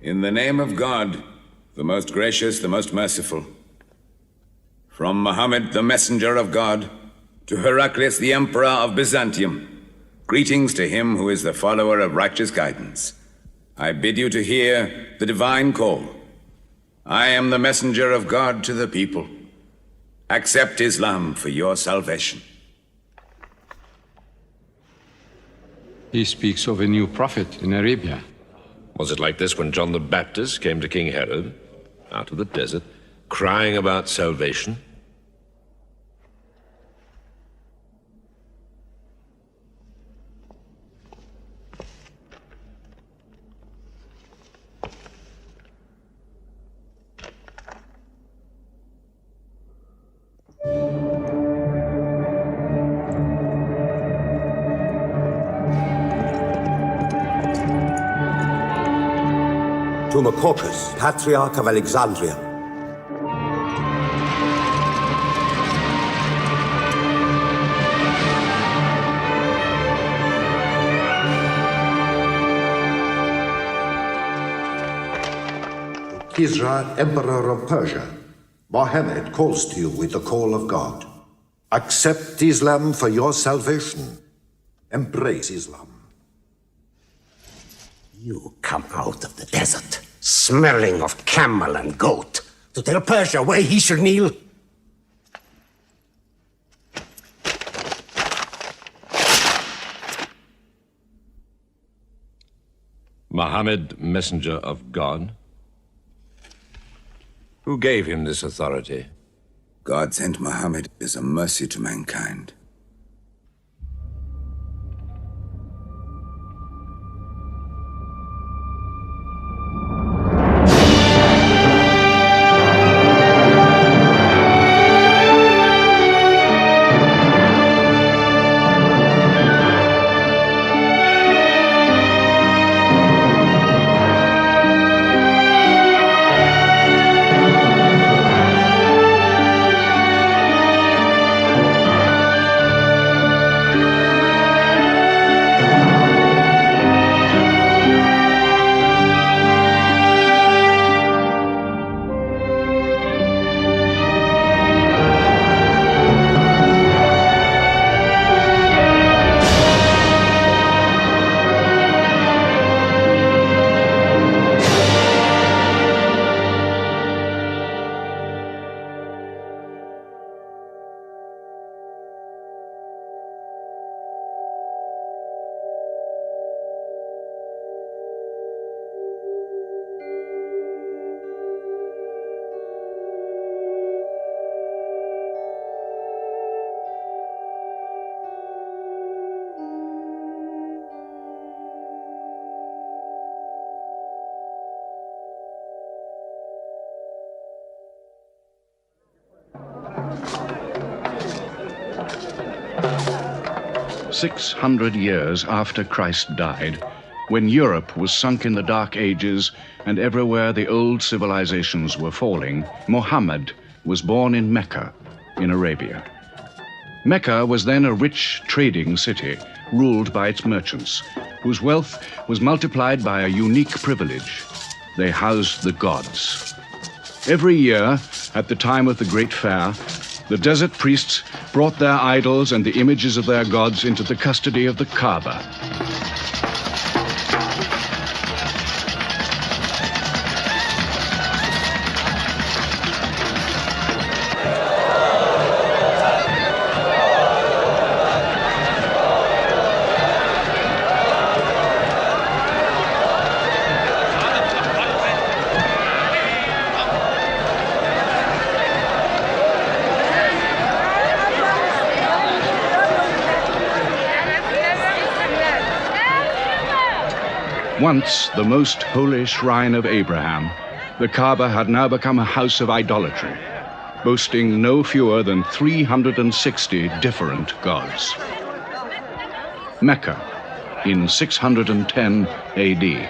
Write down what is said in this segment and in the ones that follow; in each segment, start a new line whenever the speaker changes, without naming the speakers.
In the name of God, the most gracious, the most merciful. From Muhammad, the messenger of God, to Heraclius, the emperor of Byzantium, greetings to him who is the follower of righteous guidance. I bid you to hear the divine call. I am the messenger of God to the people. Accept Islam for your salvation.
He speaks of a new prophet in Arabia.
Was it like this when John the Baptist came to King Herod, out of the desert, crying about salvation?
To Macaucus, Patriarch of Alexandria. To Kisra, Emperor of Persia, Mohammed calls to you with the call of God. Accept Islam for your salvation. Embrace Islam.
You come out of the desert, smelling of camel and goat, to tell Persia where he should kneel?
Muhammad, messenger of God? Who gave him this authority?
God sent Muhammad as a mercy to mankind.
"600 years after Christ died, when Europe was sunk in the Dark Ages and everywhere the old civilizations were falling, Muhammad was born in Mecca, in Arabia. Mecca was then a rich trading city ruled by its merchants, whose wealth was multiplied by a unique privilege. They housed the gods. Every year, at the time of the Great Fair, the desert priests brought their idols and the images of their gods into the custody of the Kaaba. Once the most holy shrine of Abraham, the Kaaba had now become a house of idolatry, boasting no fewer than 360 different gods. Mecca, in 610 AD.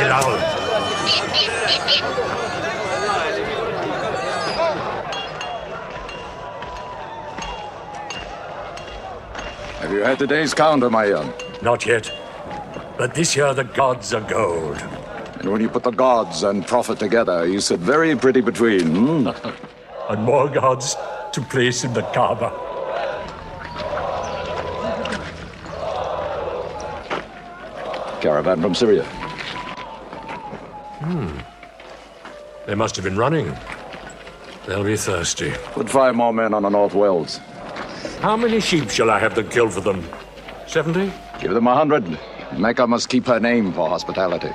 Bilal.
Have you had today's counter, my young?
Not yet. But this year the gods are gold.
And when you put the gods and prophet together, you sit very pretty between, hmm?
And more gods to place in the Kaaba.
Caravan from Syria.
They must have been running. They'll be thirsty.
Put 5 more men on the North Wells.
How many sheep shall I have them kill for them? 70?
Give them 100. Mecca must keep her name for hospitality.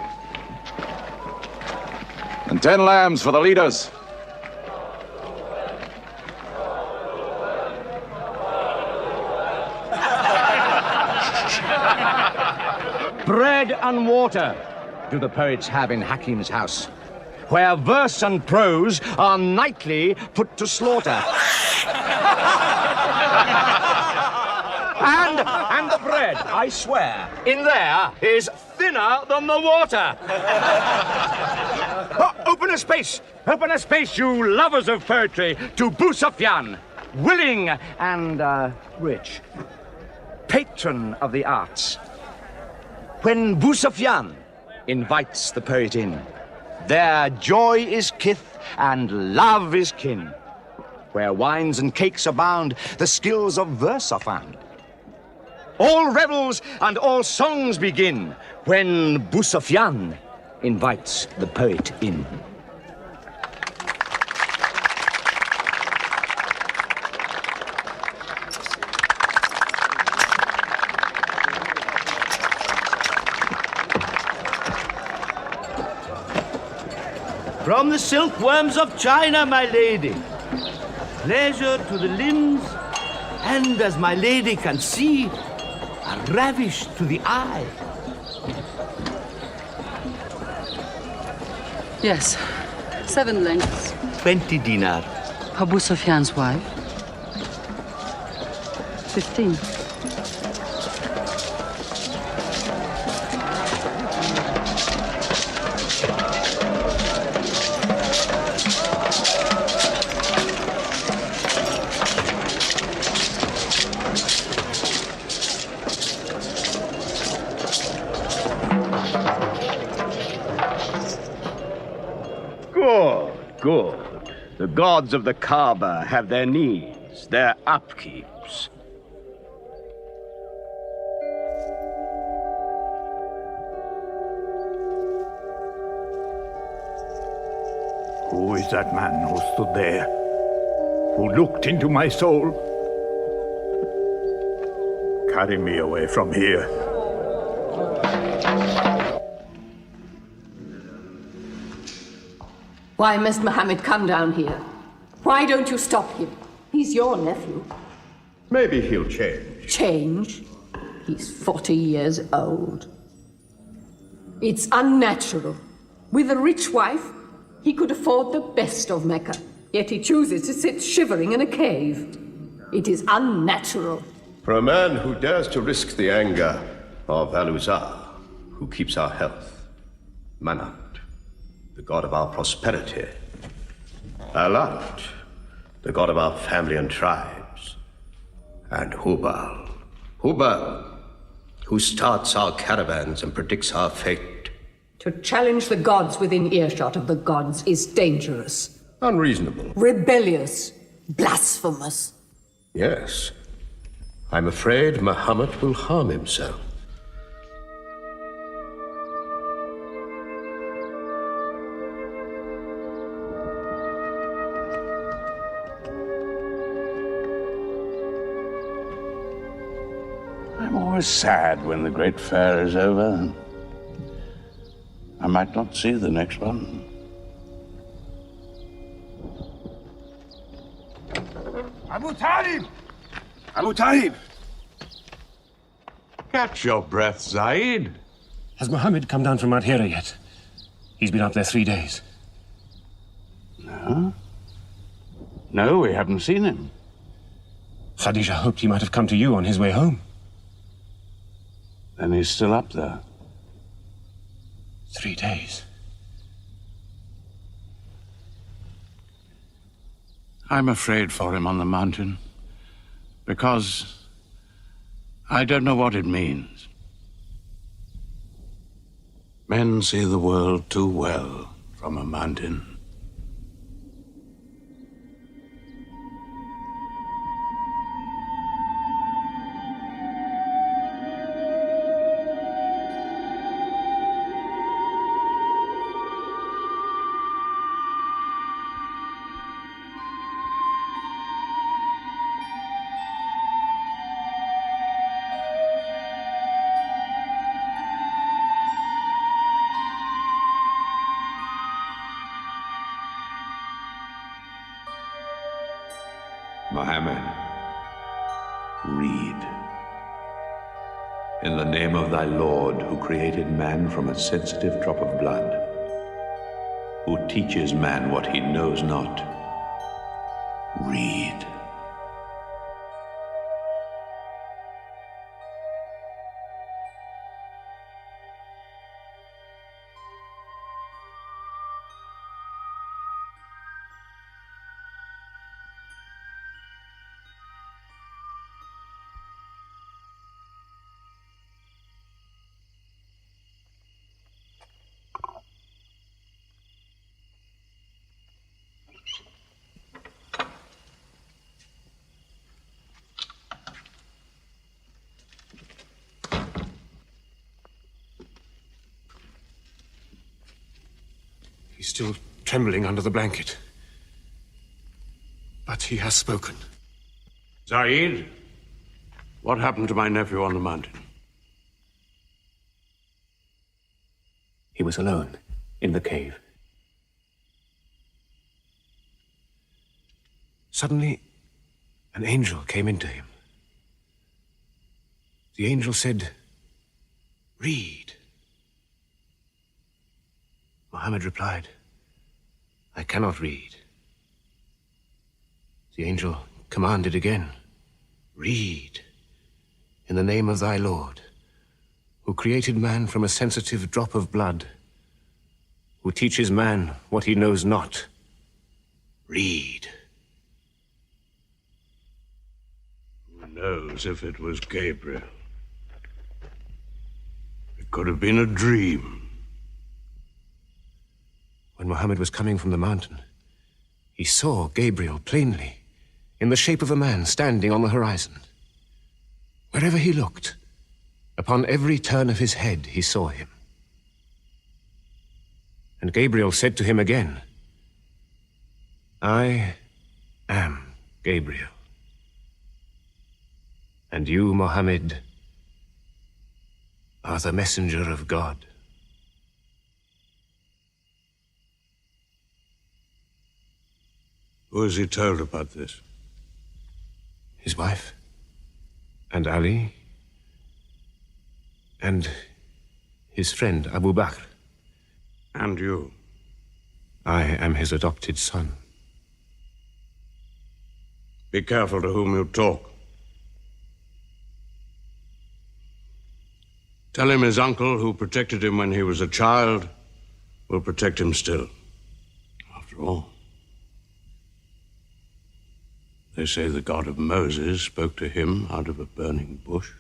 And 10 lambs for the leaders.
Bread and water do the poets have in Hakim's house, where verse and prose are nightly put to slaughter. And the bread, I swear, in there is thinner than the water. Oh, open a space, you lovers of poetry, to Busufyan, willing and rich, patron of the arts. When Busufyan invites the poet in, there joy is kith and love is kin. Where wines and cakes abound, the skills of verse are found. All revels and all songs begin when Busufyan invites the poet in.
From the silkworms of China, my lady. Pleasure to the limbs, and as my lady can see, a ravish to the eye.
Yes, 7 lengths.
20 dinar.
Abu Sufyan's wife. 15.
Good. The gods of the Kaaba have their needs, their upkeeps.
Who is that man who stood there? Who looked into my soul? Carry me away from here.
Why must Mohammed come down here? Why don't you stop him? He's your nephew.
Maybe he'll change.
Change? He's 40 years old. It's unnatural. With a rich wife, he could afford the best of Mecca. Yet he chooses to sit shivering in a cave. It is unnatural.
For a man who dares to risk the anger of Al-Uzza, who keeps our health, Manat, the god of our prosperity, Alat, the god of our family and tribes, and Hubal, who starts our caravans and predicts our fate.
To challenge the gods within earshot of the gods is dangerous.
Unreasonable.
Rebellious. Blasphemous.
Yes. I'm afraid Muhammad will harm himself.
I'm always sad when the great fair is over. I might not see the next one.
Abu Talib! Abu Talib!
Catch your breath, Zaid.
Has Mohammed come down from Mount Hira yet? He's been up there 3 days.
No? No, we haven't seen him.
Khadija hoped he might have come to you on his way home.
Then he's still up there.
3 days.
I'm afraid for him on the mountain, because I don't know what it means. Men see the world too well from a mountain.
Mohammed, read. In the name of thy Lord, who created man from a sensitive drop of blood, who teaches man what he knows not, read.
He's still trembling under the blanket. But he has spoken.
Zaid, what happened to my nephew on the mountain?
He was alone in the cave. Suddenly, an angel came into him. The angel said, "Read." Mohammed replied, "I cannot read." The angel commanded again, "Read, in the name of thy Lord, who created man from a sensitive drop of blood, who teaches man what he knows not. Read."
Who knows if it was Gabriel? It could have been a dream.
When Mohammed was coming from the mountain, he saw Gabriel plainly, in the shape of a man standing on the horizon. Wherever he looked, upon every turn of his head, he saw him. And Gabriel said to him again, "I am Gabriel. And you, Mohammed, are the messenger of God."
Who has he told about this?
His wife, and Ali, and his friend Abu Bakr.
And you?
I am his adopted son.
Be careful to whom you talk. Tell him his uncle, who protected him when he was a child, will protect him still. After all, they say the God of Moses spoke to him out of a burning bush.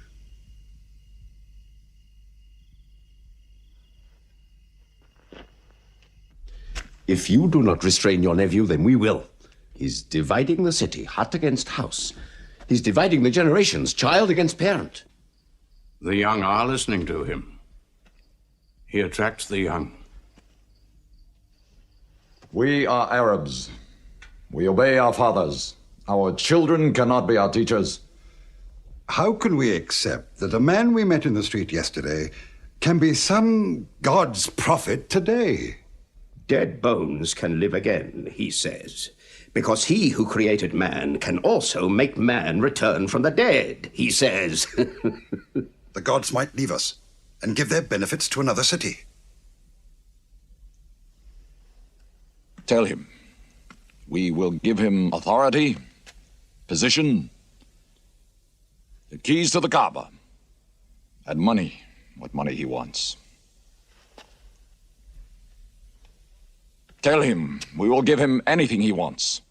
If you do not restrain your nephew, then we will. He's dividing the city, hut against house. He's dividing the generations, child against parent.
The young are listening to him. He attracts the young.
We are Arabs. We obey our fathers. Our children cannot be our teachers.
How can we accept that a man we met in the street yesterday can be some God's prophet today?
Dead bones can live again, he says, because he who created man can also make man return from the dead, he says.
The gods might leave us and give their benefits to another city.
Tell him we will give him authority, position, the keys to the Kaaba, and money, what money he wants. Tell him we will give him anything he wants.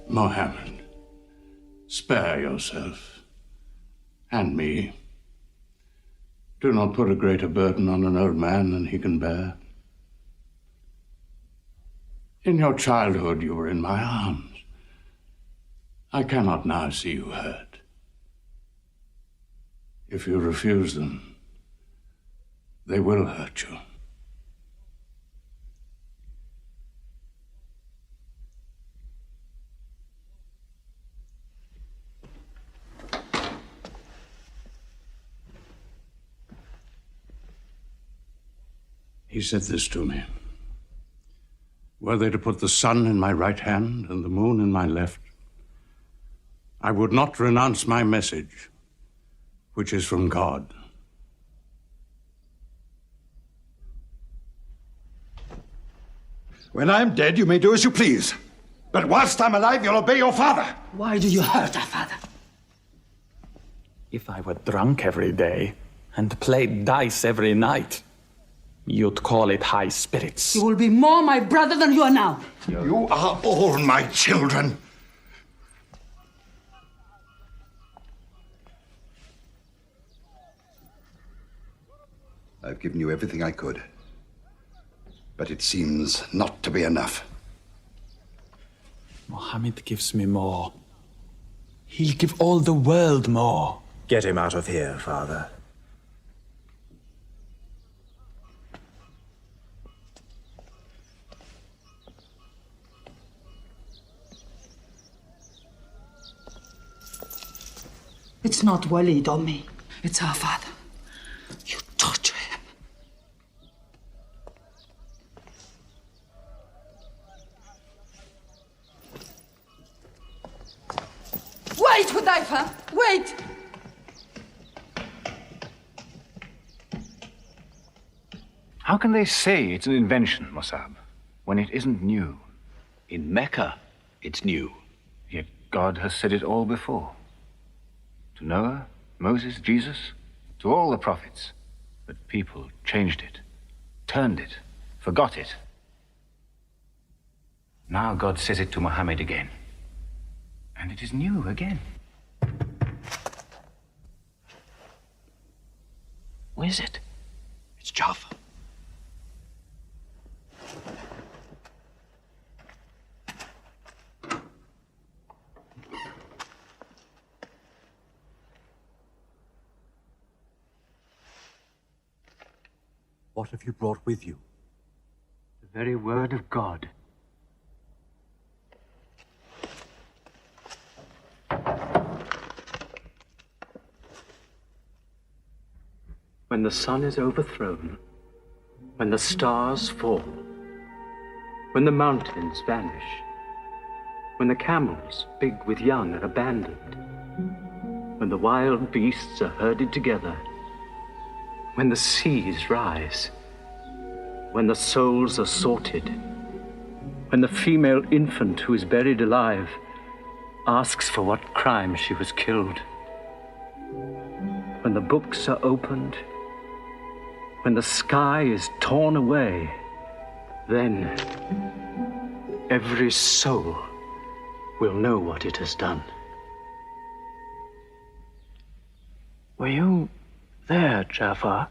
Mohammed, spare yourself. And me. Do not put a greater burden on an old man than he can bear. In your childhood, you were in my arms. I cannot now see you hurt. If you refuse them, they will hurt you. He said this to me. Were they to put the sun in my right hand and the moon in my left, I would not renounce my message, which is from God.
When I'm dead, you may do as you please. But whilst I'm alive, you'll obey your father.
Why do you hurt our father? If I were drunk every day and played dice every night, you'd call it high spirits.
You will be more my brother than you are now.
You are all my children. I've given you everything I could. But it seems not to be enough.
Mohammed gives me more. He'll give all the world more.
Get him out of here, Father.
It's not Walid or me. It's our father. You torture him. Wait, Hudayfa! Wait!
How can they say it's an invention, Mossab, when it isn't new? In Mecca, it's new. Yet God has said it all before. To Noah, Moses, Jesus, to all the prophets. But people changed it, turned it, forgot it. Now God says it to Muhammad again. And it is new again. Who is it?
It's Jaffa.
What have you brought with you?
The very word of God. When the sun is overthrown, when the stars fall, when the mountains vanish, when the camels, big with young, are abandoned, when the wild beasts are herded together, when the seas rise, when the souls are sorted, when the female infant who is buried alive asks for what crime she was killed, when the books are opened, when the sky is torn away, then every soul will know what it has done.
Were you there, Jafar,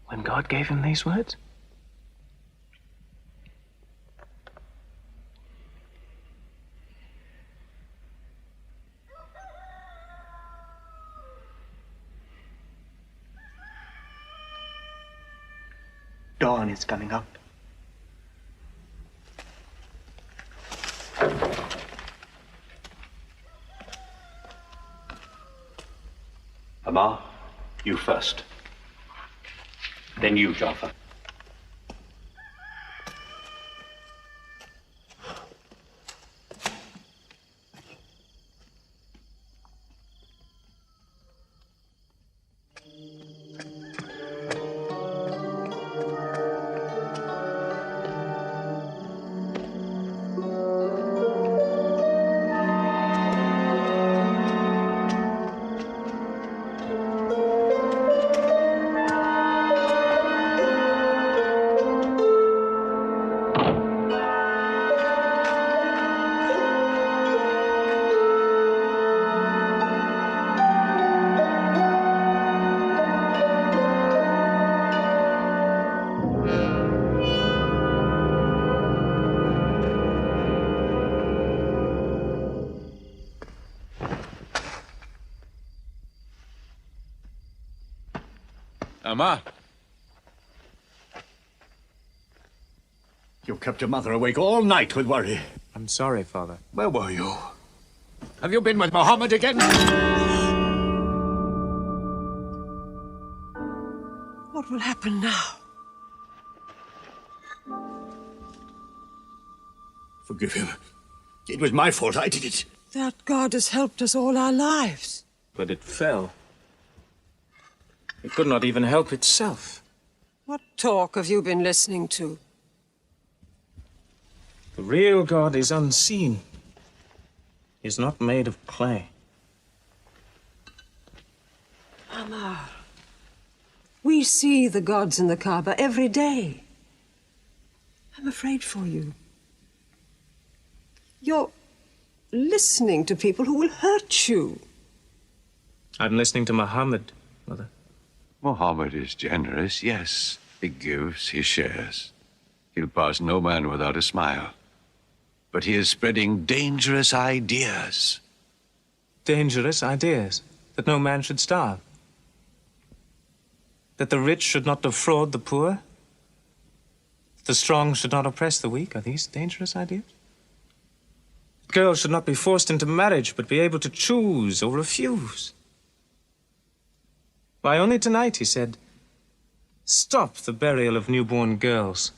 when God gave him these words?
Dawn is coming up.
Amar, you first. Then you, Jafar.
Amma.
You kept your mother awake all night with worry.
I'm sorry, Father.
Where were you? Have you been with Mohammed again?
What will happen now?
Forgive him. It was my fault. I did it.
That God has helped us all our lives.
But it fell. It could not even help itself.
What talk have you been listening to?
The real God is unseen. He is not made of clay.
Amar, we see the gods in the Kaaba every day. I'm afraid for you. You're listening to people who will hurt you.
I'm listening to Muhammad, Mother.
Mohammed is generous, yes. He gives, he shares. He'll pass no man without a smile. But he is spreading dangerous ideas.
Dangerous ideas? That no man should starve? That the rich should not defraud the poor? That the strong should not oppress the weak? Are these dangerous ideas? That girls should not be forced into marriage, but be able to choose or refuse? Why, only tonight he said, "Stop the burial of newborn girls."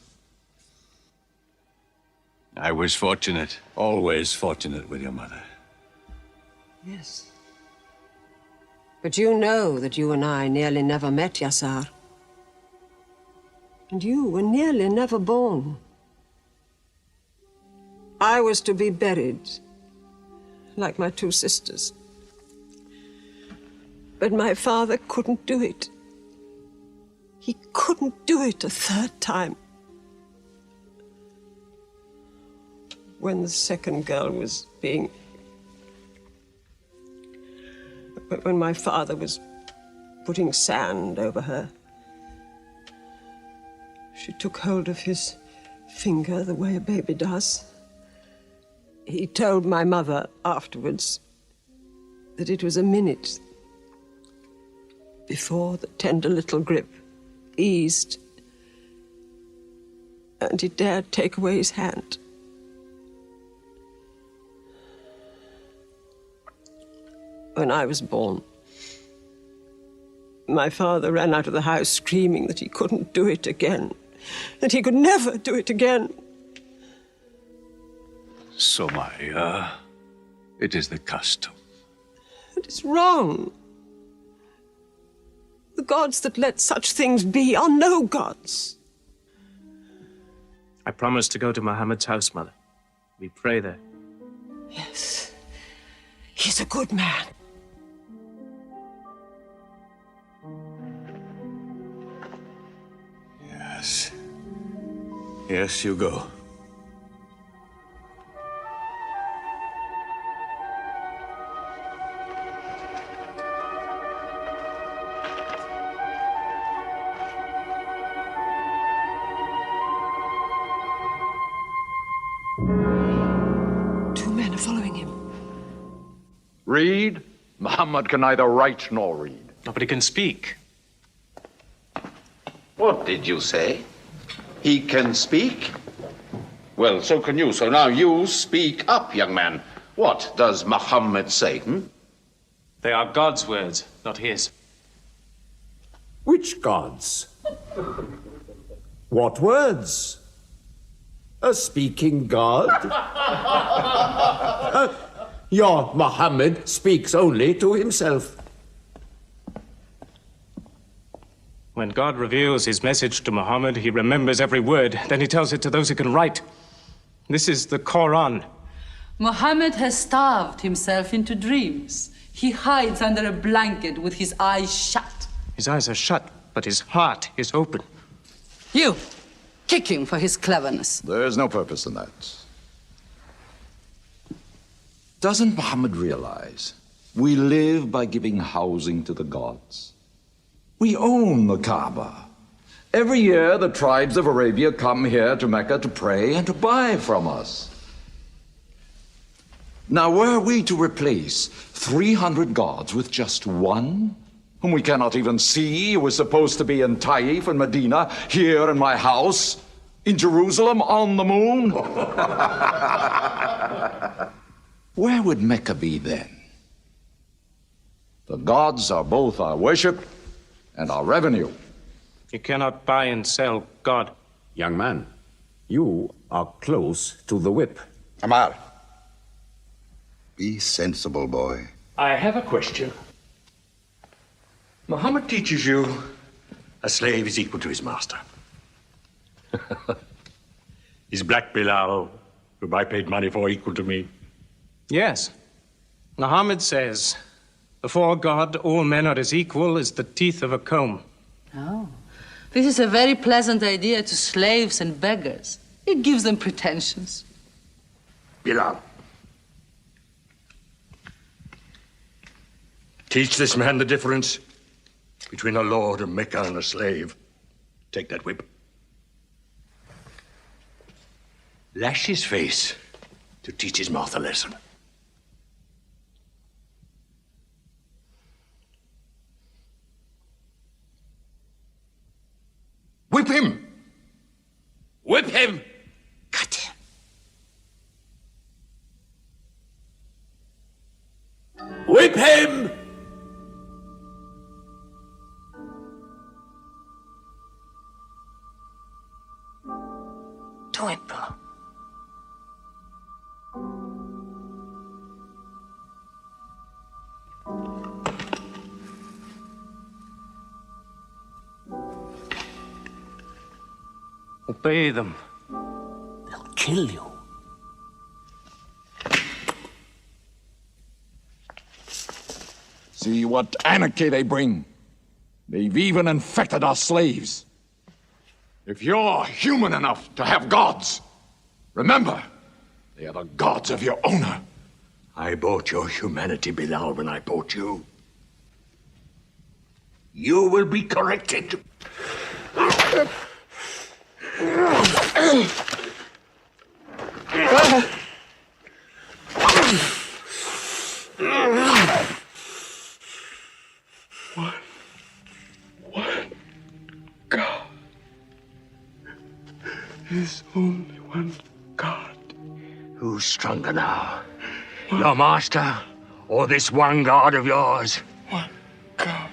I was fortunate, always fortunate with your mother.
Yes. But you know that you and I nearly never met, Yassar. And you were nearly never born. I was to be buried, like my two sisters. But my father couldn't do it. He couldn't do it a third time. When the second girl was being... When my father was putting sand over her, she took hold of his finger the way a baby does. He told my mother afterwards that it was a minute before the tender little grip eased and he dared take away his hand. When I was born, my father ran out of the house screaming that he couldn't do it again, that he could never do it again.
So, Maria, it is the custom.
It is wrong. The gods that let such things be are no gods.
I promised to go to Muhammad's house, Mother. We pray there.
Yes. He's a good man.
Yes. Yes, you go.
Two men are following him.
Read? Muhammad can neither write nor read.
Nobody can speak.
What did you say? He can speak? Well, so can you. So now you speak up, young man. What does Muhammad say,
They are God's words, not his.
Which gods? What words? A speaking God? Your Muhammad speaks only to himself.
When God reveals his message to Muhammad, he remembers every word. Then he tells it to those who can write. This is the Quran.
Muhammad has starved himself into dreams. He hides under a blanket with his eyes shut.
His eyes are shut, but his heart is open.
You, kick him for his cleverness.
There is no purpose in that. Doesn't Muhammad realize we live by giving housing to the gods? We own the Kaaba. Every year, the tribes of Arabia come here to Mecca to pray and to buy from us. Now, were we to replace 300 gods with just one, whom we cannot even see, who is supposed to be in Taif and Medina, here in my house, in Jerusalem, on the moon? Where would Mecca be then? The gods are both our worship and our revenue.
You cannot buy and sell God.
Young man, you are close to the whip.
Amar.
Be sensible, boy.
I have a question. Muhammad teaches you a slave is equal to his master. Is Black Bilal, whom I paid money for, equal to me?
Yes. Muhammad says, before God, all men are as equal as the teeth of a comb.
Oh, this is a very pleasant idea to slaves and beggars. It gives them pretensions.
Bilal. Teach this man the difference between a lord of Mecca and a slave. Take that whip. Lash his face to teach his mouth a lesson. Whip him! Whip him! Cut him! Whip him!
Do it, bro.
Obey them.
They'll kill you.
See what anarchy they bring. They've even infected our slaves. If you're human enough to have gods, remember, they are the gods of your owner.
I bought your humanity, Bilal, when I bought you. You will be corrected.
God. There's only one God.
Who's stronger now? Your master or this one God of yours?
One God.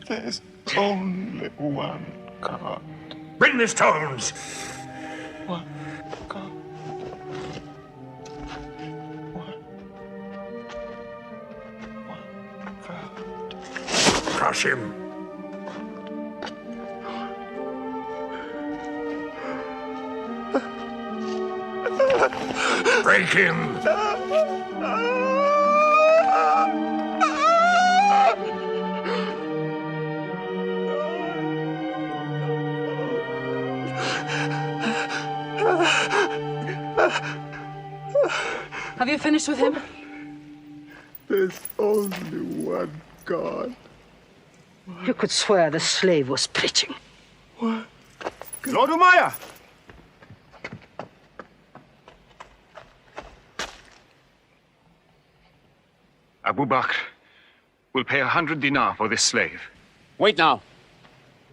There's only one God.
Bring the stones!
One God. One God.
Crush him. Break him!
Have you finished with him?
There's only one God.
You could swear the slave was preaching.
What?
Lord Umayyah!
Abu Bakr will pay 100 dinar for this slave.
Wait now.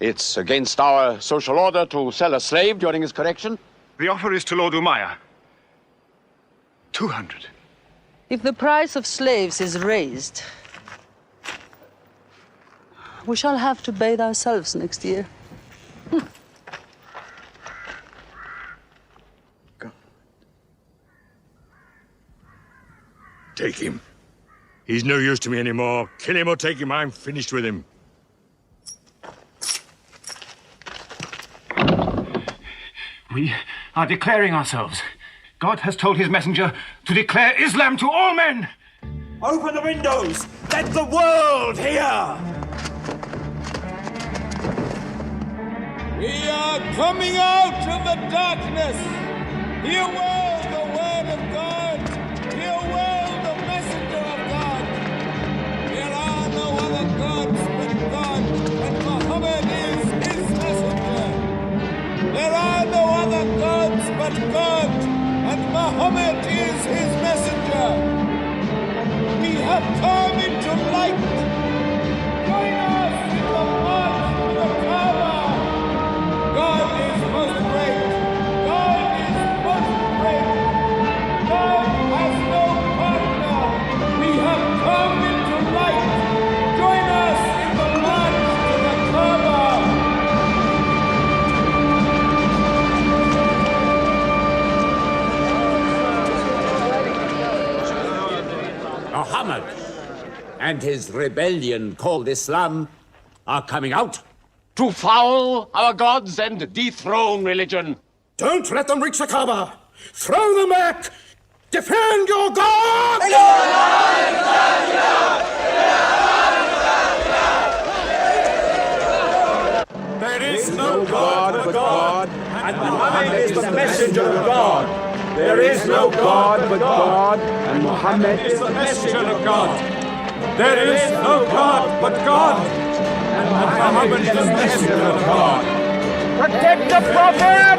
It's against our social order to sell a slave during his correction.
The offer is to Lord Umayyah. 200.
If the price of slaves is raised, we shall have to bathe ourselves next year.
Take him. He's no use to me anymore. Kill him or take him. I'm finished with him.
We are declaring ourselves. God has told his messenger to declare Islam to all men.
Open the windows! Let the world hear!
We are coming out of the darkness. Hear well the word of God. Hear well the messenger of God. There are no other gods but God, and Muhammad is his messenger. There are no other gods but God, and Muhammad is his messenger. We have come into light.
Muhammad and his rebellion called Islam are coming out.
To foul our gods and dethrone religion.
Don't let them reach the Kaaba. Throw them back. Defend your God!
There is no God but God, and Muhammad is the messenger of God. There is no God but God, and Muhammad is the messenger of God. There is no God but God, and Muhammad is the messenger of God. Protect the Prophet!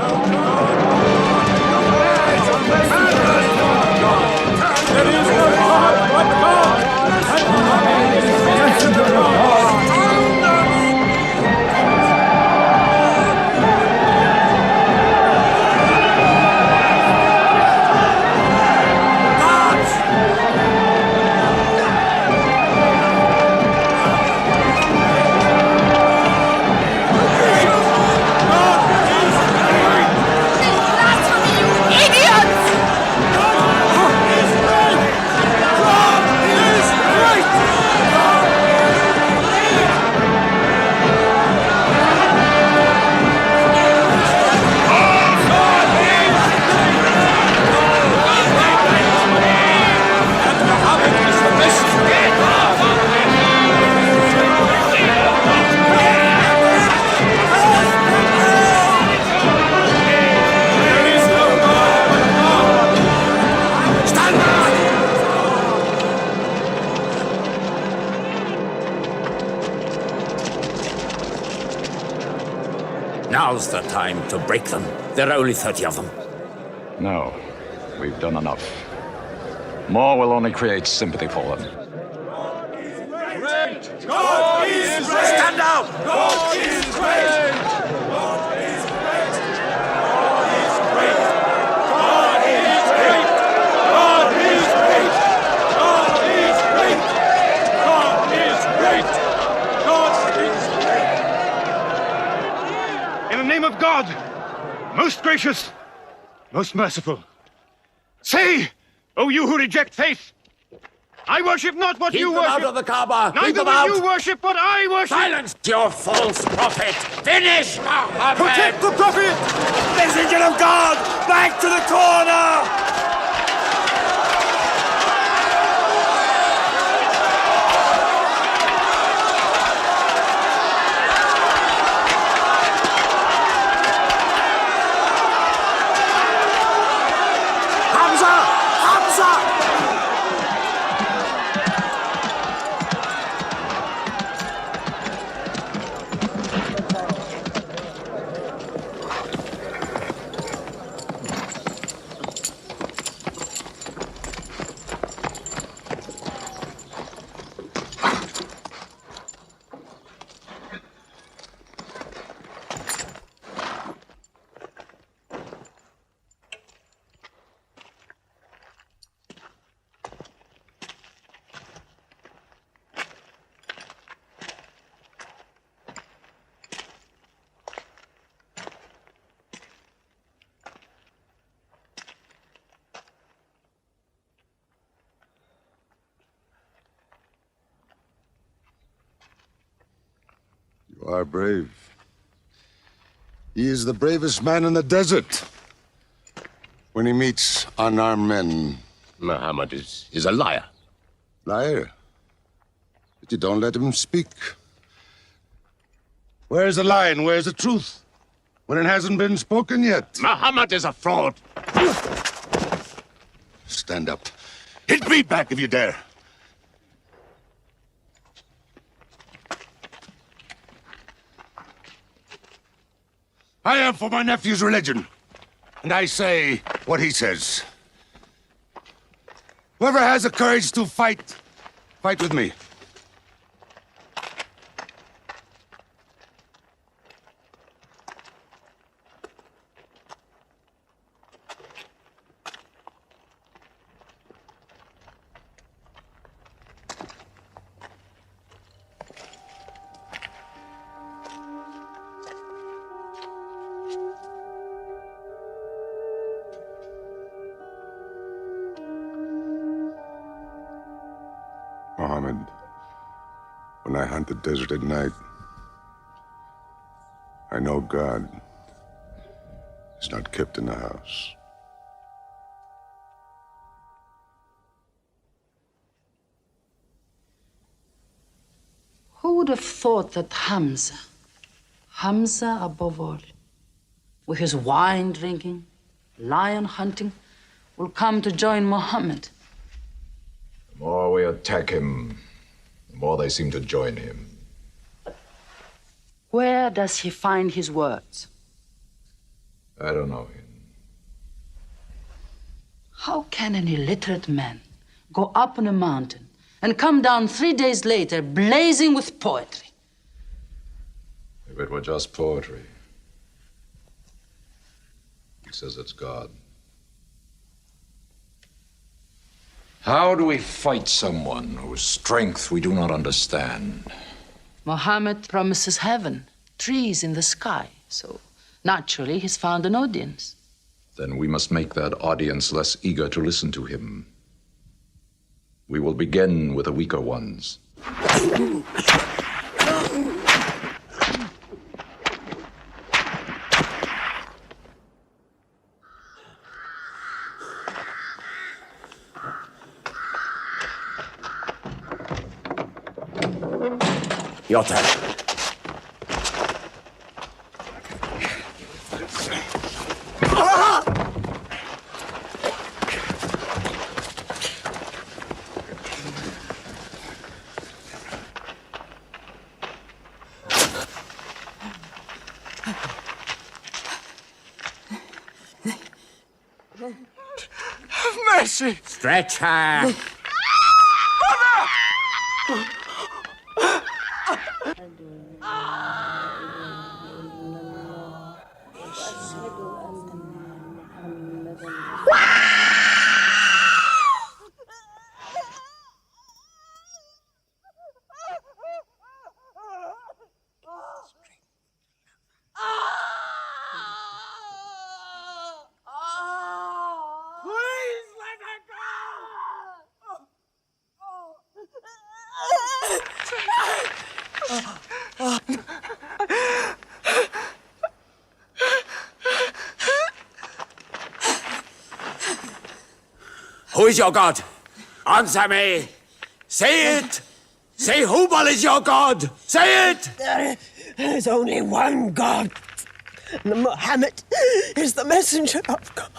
There is no God but God, and Muhammad is the messenger of God.
Now's the time to break them. There are only 30 of them.
No, we've done enough. More will only create sympathy for them.
God is great!
Stand down!
God is great! God is great! God is great! God is great! God is great! God is great! God is great!
In the name of God, most gracious, most merciful, say, O you who reject faith, I worship not what you worship.
Keep them out of the Kaaba! Keep
Neither
them
will
out!
you worship what I worship.
Silence your false prophet! Finish Muhammad!
Protect the Prophet! Messenger of God! Back to the corner!
You are brave. He is the bravest man in the desert. When he meets unarmed men.
Muhammad is a liar.
Liar? But you don't let him speak. Where's the lie and where's the truth? When it hasn't been spoken yet.
Muhammad is a fraud.
Stand up. Hit me back if you dare. I am for my nephew's religion, and I say what he says. Whoever has the courage to fight, fight with me. Muhammad, when I hunt the desert at night, I know God is not kept in the house.
Who would have thought that Hamza above all, with his wine drinking, lion hunting, will come to join Muhammad?
The more we attack him, the more they seem to join him.
Where does he find his words?
I don't know him.
How can an illiterate man go up on a mountain and come down 3 days later blazing with poetry?
If it were just poetry. He says it's God. How do we fight someone whose strength we do not understand?
Muhammad promises heaven, trees in the sky, so naturally he's found an audience.
Then we must make that audience less eager to listen to him. We will begin with the weaker ones.
Your turn.
Have mercy!
Stretch her!
Please let her
Who is your God? Answer me! Say it! Say Hubal is your God! Say it!
There is only one God. And Muhammad is the messenger of God.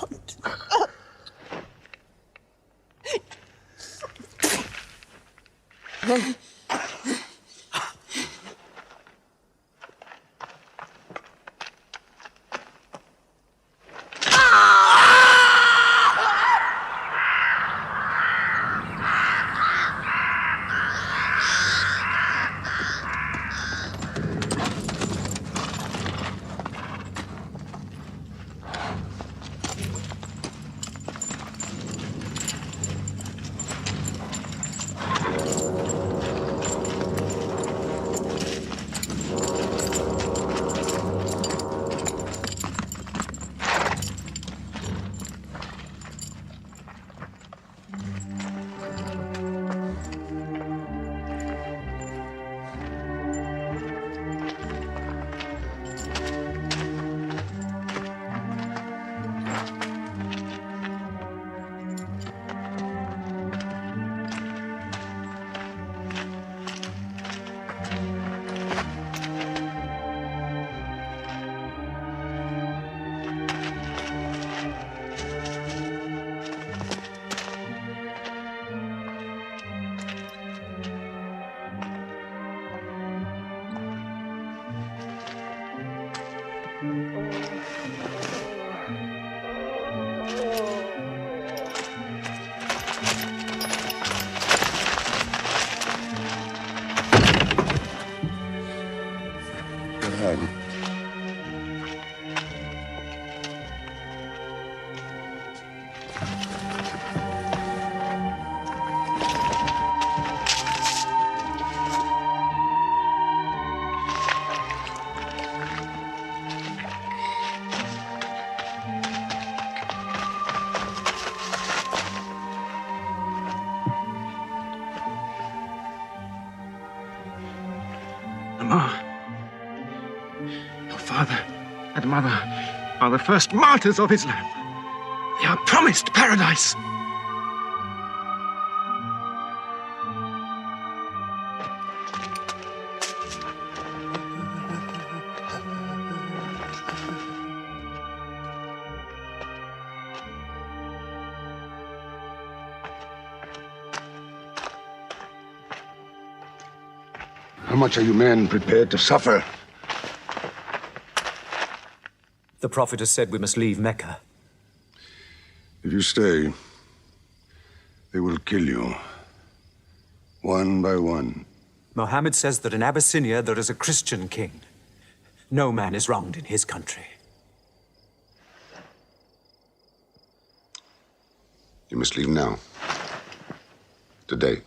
and mother are the first martyrs of Islam. They are promised paradise.
How much are you men prepared to suffer?
The Prophet has said we must leave Mecca.
If you stay, they will kill you. One by one.
Mohammed says that in Abyssinia there is a Christian king. No man is wronged in his country.
You must leave now. Today.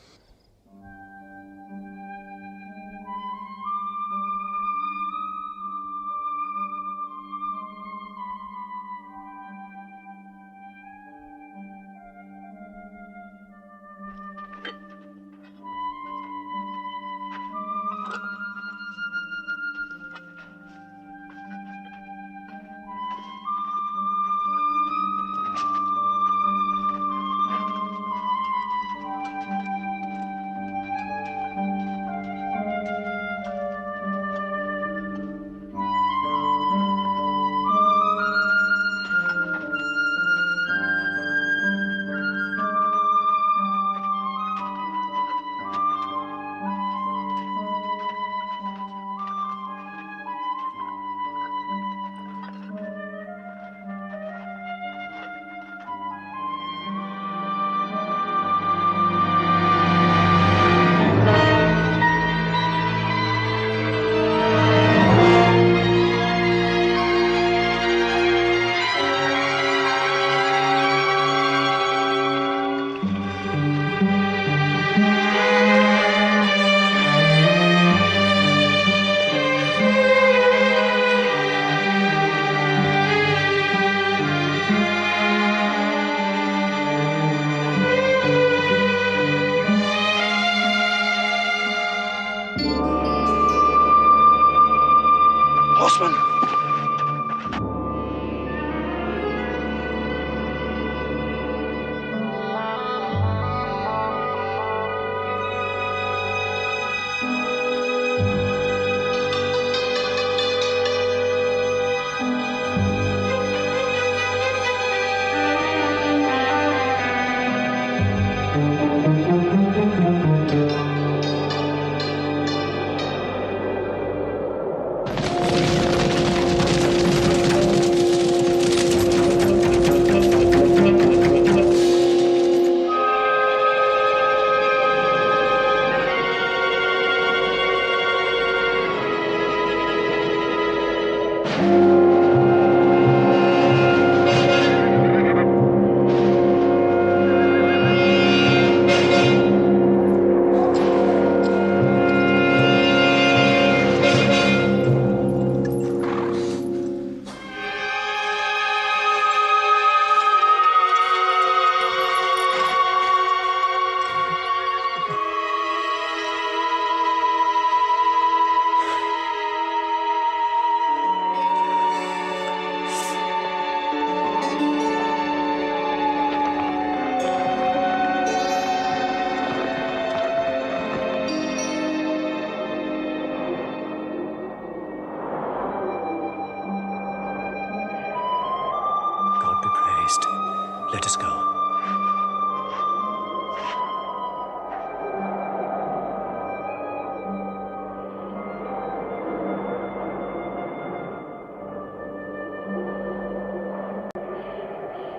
Let us go.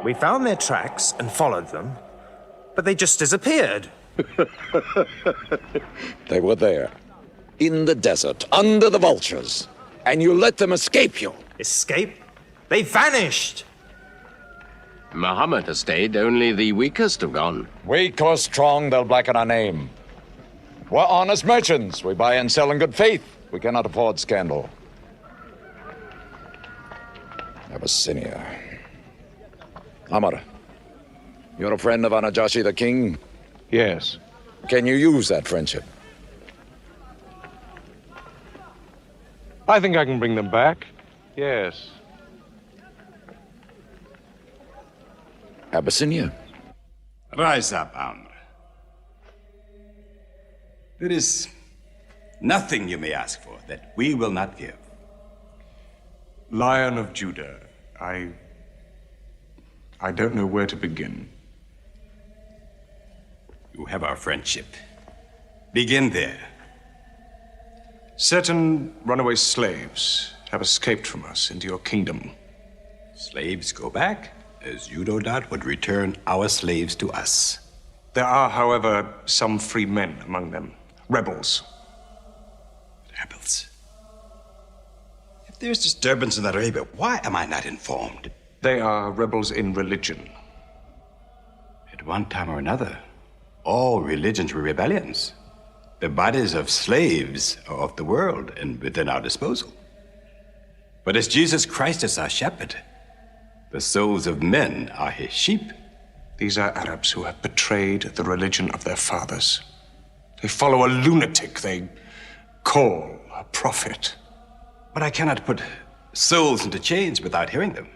We found their tracks and followed them, but they just disappeared.
They were there, in the desert, under the vultures, and you let them escape you.
Escape? They vanished!
Muhammad has stayed, only the weakest have gone.
Weak or strong, they'll blacken our name. We're honest merchants. We buy and sell in good faith. We cannot afford scandal. Abyssinia. Amar, you're a friend of Anajashi the king?
Yes.
Can you use that friendship?
I think I can bring them back. Yes.
Abyssinia.
Rise up, Amr. There is nothing you may ask for that we will not give.
Lion of Judah, I don't know where to begin.
You have our friendship. Begin there.
Certain runaway slaves have escaped from us into your kingdom.
Slaves go back, as you no doubt would return our slaves to us.
There are, however, some free men among them. Rebels.
Rebels? If there's disturbance in Arabia, why am I not informed?
They are rebels in religion.
At one time or another, all religions were rebellions. The bodies of slaves are of the world and within our disposal. But as Jesus Christ is our shepherd, the souls of men are his sheep.
These are Arabs who have betrayed the religion of their fathers. They follow a lunatic they call a prophet.
But I cannot put souls into chains without hearing them.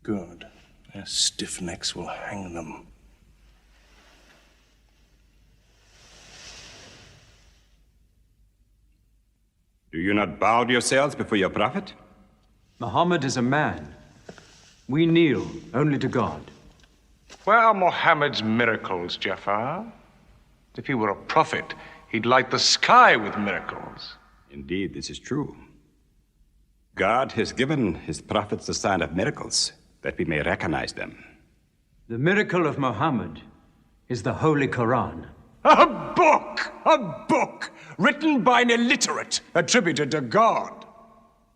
Good. Their stiff necks will hang them.
Do you not bow yourselves before your prophet?
Muhammad is a man. We kneel only to God.
Where are Muhammad's miracles, Jafar? If he were a prophet, he'd light the sky with miracles.
Indeed, this is true. God has given his prophets the sign of miracles, that we may recognize them.
The miracle of Muhammad is the Holy Quran.
A book! A book! Written by an illiterate, attributed to God.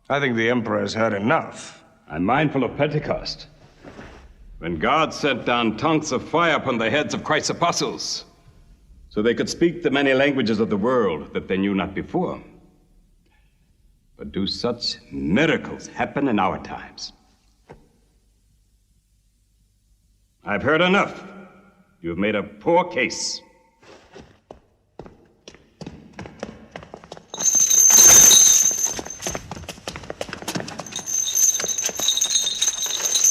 I think the Emperor has heard enough.
I'm mindful of Pentecost, when God sent down tongues of fire upon the heads of Christ's apostles, so they could speak the many languages of the world that they knew not before. But do such miracles happen in our times? I've heard enough. You've made a poor case.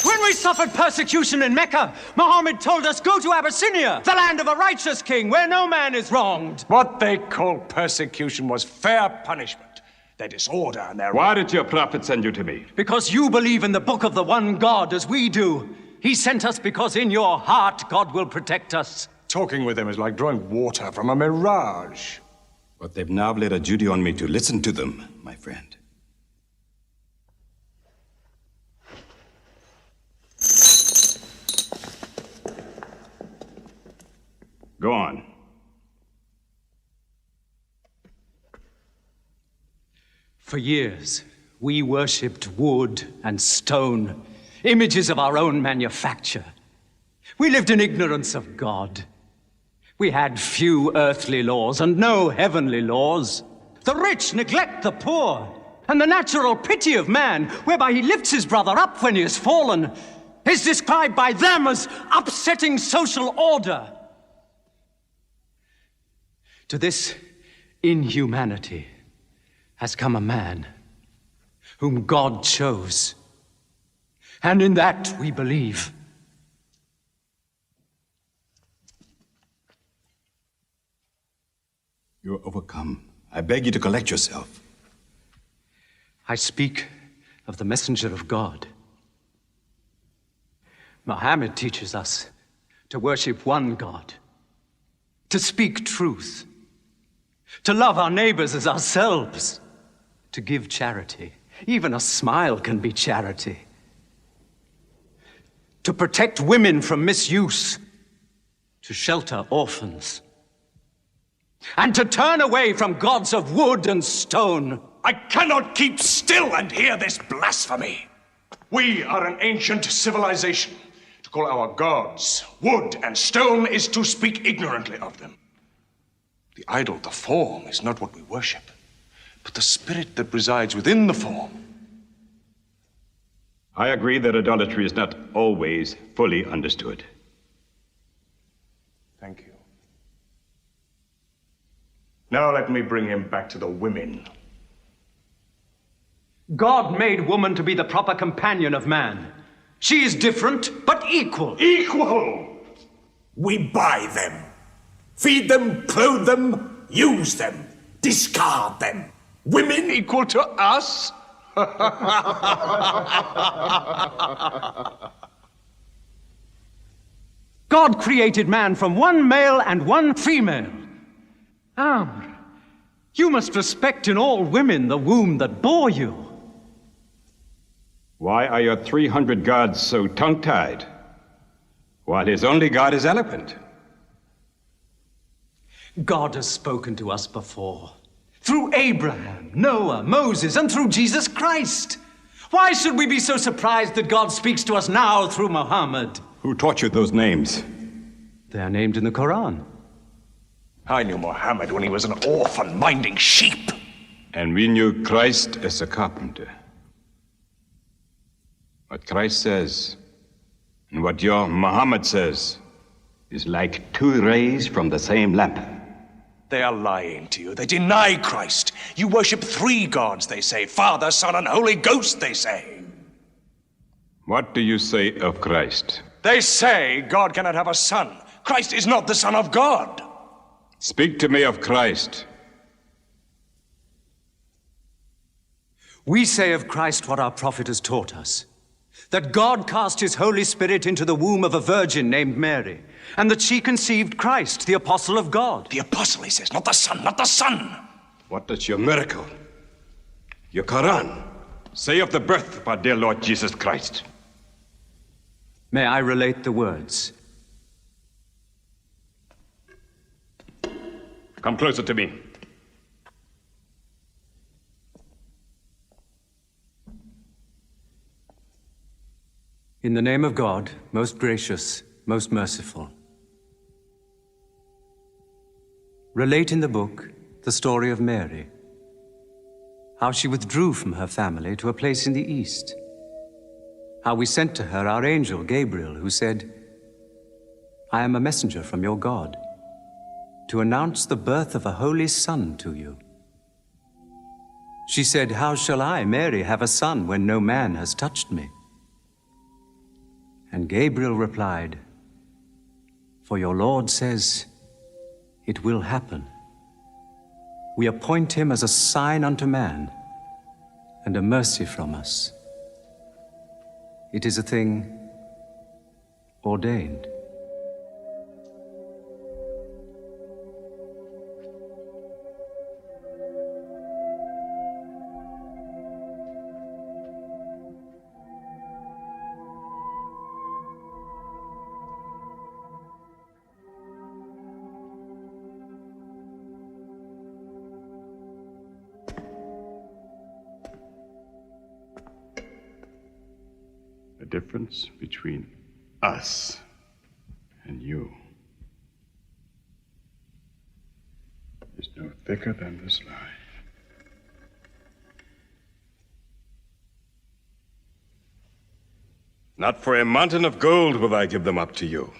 When we suffered persecution in Mecca, Muhammad told us, go to Abyssinia, the land of a righteous king, where no man is wronged.
What they called persecution was fair punishment. Their disorder and their...
Why did your prophet send you to me?
Because you believe in the book of the one God as we do. He sent us because in your heart God will protect us.
Talking with them is like drawing water from a mirage.
But they've now laid a duty on me to listen to them, my friend. Go on.
For years, we worshipped wood and stone, images of our own manufacture. We lived in ignorance of God. We had few earthly laws and no heavenly laws. The rich neglect the poor, and the natural pity of man, whereby he lifts his brother up when he has fallen, is described by them as upsetting social order. To this inhumanity has come a man whom God chose, and in that we believe.
You're overcome. I beg you to collect yourself.
I speak of the messenger of God. Muhammad teaches us to worship one God, to speak truth. to love our neighbors as ourselves, to give charity. Even a smile can be charity. To protect women from misuse, to shelter orphans, and to turn away from gods of wood and stone.
I cannot keep still and hear this blasphemy. We are an ancient civilization. To call our gods wood and stone is to speak ignorantly of them. The idol, the form, is not what we worship, but the spirit that resides within the form.
I agree that idolatry is not always fully understood.
Thank you. Now let me bring him back to the women.
God made woman to be the proper companion of man. She is different, but equal.
Equal!
We buy them, feed them, clothe them, use them, discard them.
Women equal to us?
God created man from one male and one female. Amr, you must respect in all women the womb that bore you.
Why are your 300 gods so tongue-tied, while his only god is eloquent?
God has spoken to us before, through Abraham, Noah, Moses, and through Jesus Christ. Why should we be so surprised that God speaks to us now through Muhammad?
Who taught you those names?
They are named in the Quran.
I knew Muhammad when he was an orphan minding sheep.
And we knew Christ as a carpenter. What Christ says and what your Muhammad says is like two rays from the same lamp.
They are lying to you. They deny Christ. You worship 3 gods, they say. Father, Son, and Holy Ghost, they say.
What do you say of Christ?
They say God cannot have a son. Christ is not the Son of God.
Speak to me of Christ.
We say of Christ what our prophet has taught us, that God cast his Holy Spirit into the womb of a virgin named Mary, and that she conceived Christ, the apostle of God.
The apostle, he says, not the son, not the son.
What does your miracle, your Quran, say of the birth of our dear Lord Jesus Christ?
May I relate the words?
Come closer to me.
In the name of God, most gracious, most merciful. Relate in the book the story of Mary, how she withdrew from her family to a place in the east, how we sent to her our angel Gabriel, who said, I am a messenger from your God, to announce the birth of a holy son to you. She said, how shall I, Mary, have a son when no man has touched me? And Gabriel replied, for your Lord says, it will happen. We appoint him as a sign unto man and a mercy from us. It is a thing ordained.
The difference between us and you is no thicker than this lie. Not for a mountain of gold will I give them up to you.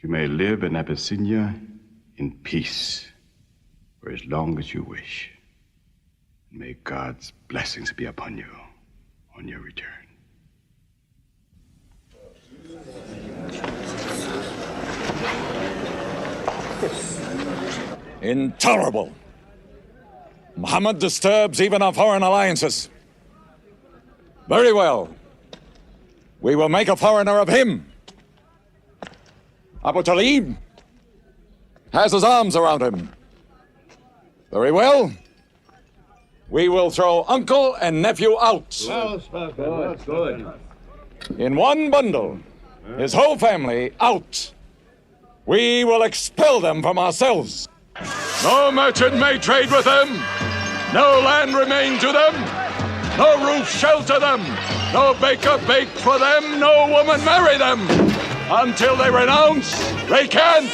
You may live in Abyssinia in peace for as long as you wish. May God's blessings be upon you on your return.
Intolerable! Muhammad disturbs even our foreign alliances. Very well. We will make a foreigner of him. Abu Talib has his arms around him. Very well. We will throw uncle and nephew out.
Good.
In one bundle. His whole family out. We will expel them from ourselves. No merchant may trade with them. No land remain to them. No roof shelter them. No baker bake for them. No woman marry them. Until they renounce, they can't.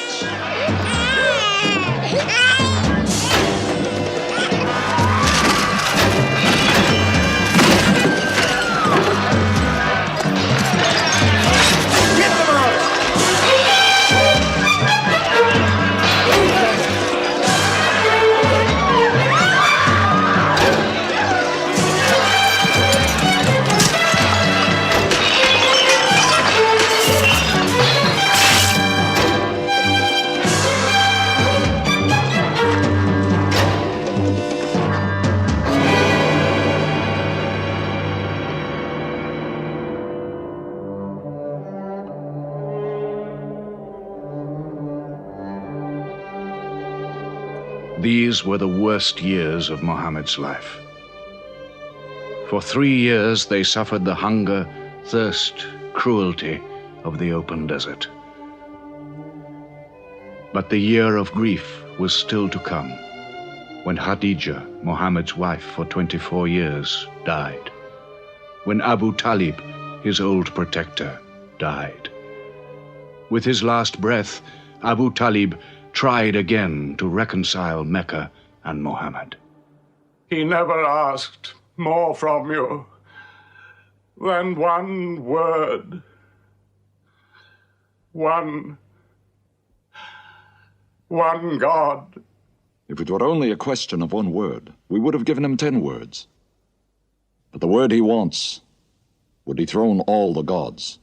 These were the worst years of Muhammad's life. For 3 years they suffered the hunger, thirst, cruelty of the open desert. But the year of grief was still to come, when Khadija, Muhammad's wife for 24 years, died. When Abu Talib, his old protector, died. With his last breath, Abu Talib tried again to reconcile Mecca and Muhammad.
He never asked more from you than one word. One God.
If it were only a question of one word, we would have given him 10 words. But the word he wants would dethrone all the gods.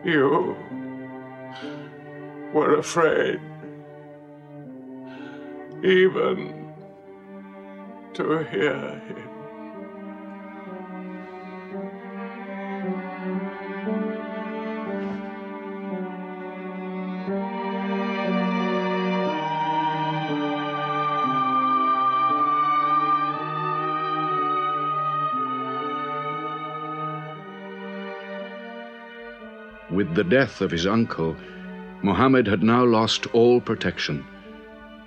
You were afraid even to hear him.
With the death of his uncle, Muhammad had now lost all protection.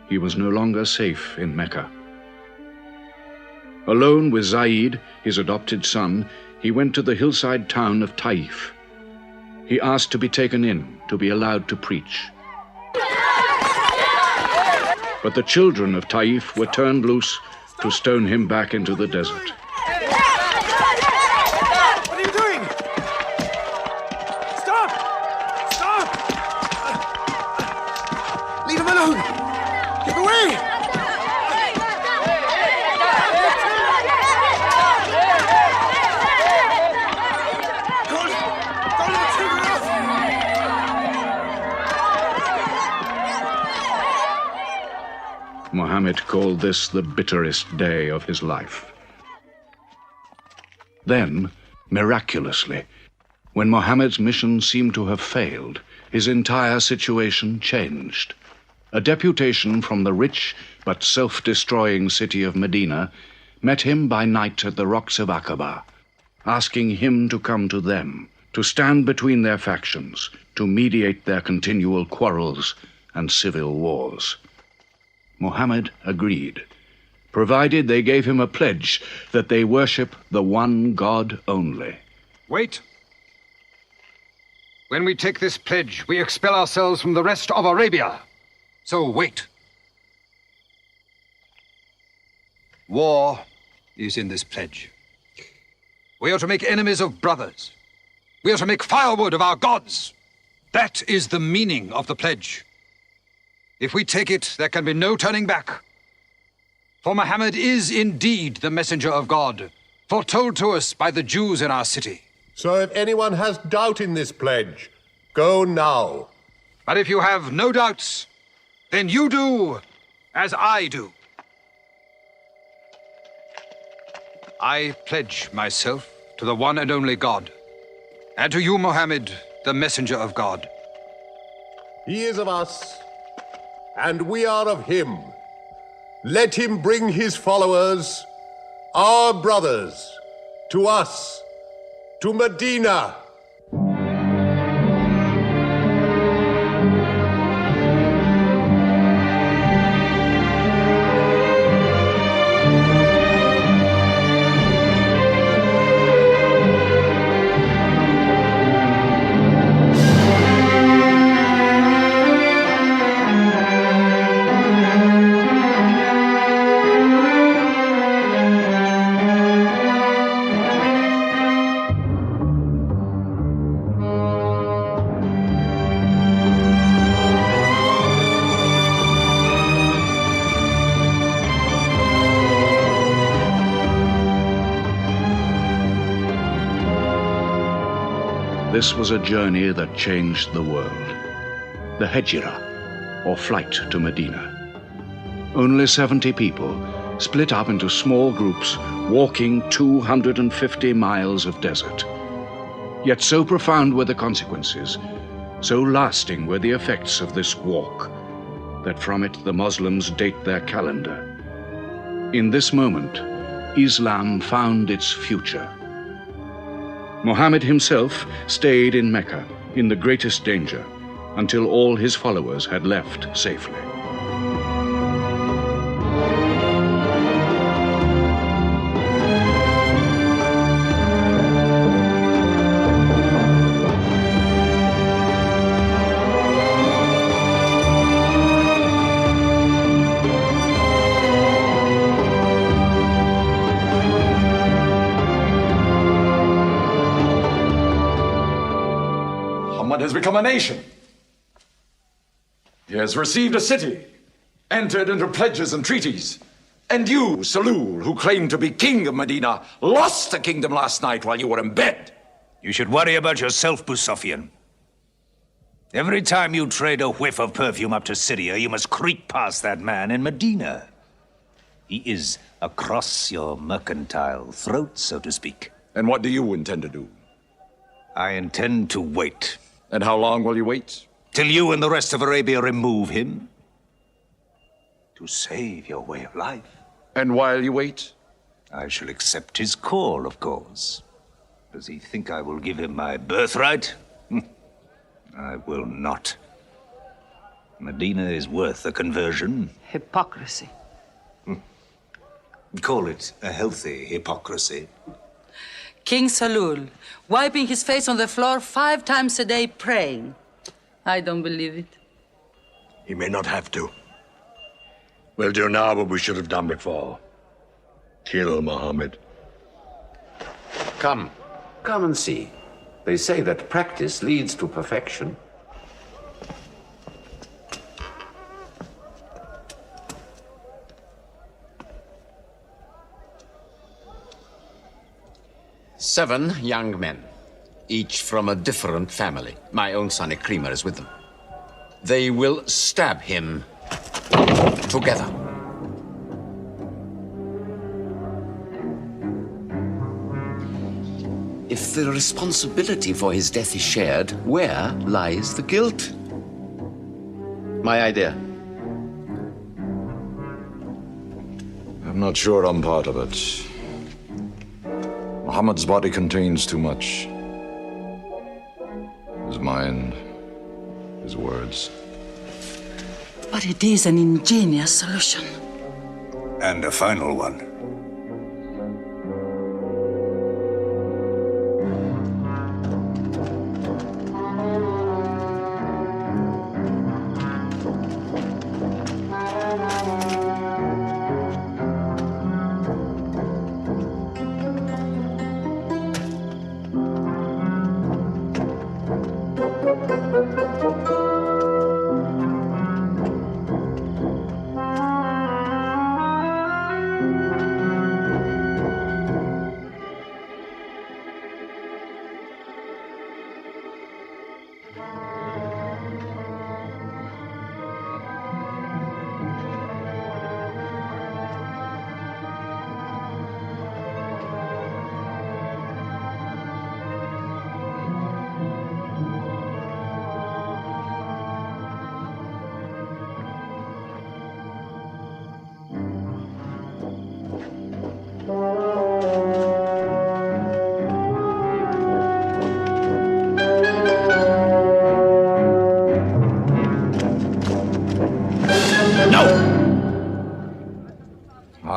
He was no longer safe in Mecca. Alone with Zaid, his adopted son, he went to the hillside town of Taif. He asked to be taken in, to be allowed to preach. But the children of Taif were turned loose to stone him back into the desert.
What are you doing? Stop! Stop! Leave him alone! Get away!
Muhammad called this the bitterest day of his life. Then, miraculously, when Muhammad's mission seemed to have failed, his entire situation changed. A deputation from the rich but self-destroying city of Medina met him by night at the rocks of Aqaba, asking him to come to them, to stand between their factions, to mediate their continual quarrels and civil wars. Muhammad agreed, provided they gave him a pledge that they worship the one God only.
Wait. When we take this pledge, we expel ourselves from the rest of Arabia. So wait. War is in this pledge. We are to make enemies of brothers. We are to make firewood of our gods. That is the meaning of the pledge. If we take it, there can be no turning back. For Muhammad is indeed the messenger of God, foretold to us by the Jews in our city.
So if anyone has doubt in this pledge,
Go now.
But if you have no doubts, then you do as I do. I pledge myself to the one and only God, and to you, Mohammed, the messenger of God.
He is of us, and we are of him. Let him bring his followers, our brothers, to us, to Medina.
This was a journey that changed the world. The Hejira, or flight to Medina. Only 70 people, split up into small groups, walking 250 miles of desert. Yet so profound were the consequences, so lasting were the effects of this walk, that from it the Muslims date their calendar. In this moment, Islam found its future. Muhammad himself stayed in Mecca in the greatest danger until all his followers had left safely.
Has become a nation. He has received a city, entered into pledges and treaties. And you, Salul, who claimed to be king of Medina, lost the kingdom last night while you were in bed.
You should worry about yourself, Busofian. Every time you trade a whiff of perfume up to Syria, you must creep past that man in Medina. He is across your mercantile throat, so to speak.
And what do you intend to do?
I intend to wait.
And how long will you wait?
Till you and the rest of Arabia remove him. To save your way of life.
And while you wait?
I shall accept his call, of course. Does he think I will give him my birthright? I will not. Medina is worth a conversion.
Hypocrisy.
Call it a healthy hypocrisy.
King Salul, wiping his face on the floor 5 times a day, praying. I don't believe it.
He may not have to. We'll do now what we should have done before. Kill Muhammad.
Come and see. They say that practice leads to perfection. Seven young men, each from a different family. My own son Ikrimah is with them. They will stab him together. If the responsibility for his death is shared, where lies the guilt? My idea.
I'm not sure I'm part of it. Muhammad's body contains too much. His mind, his words.
But it is an ingenious solution.
And a final one.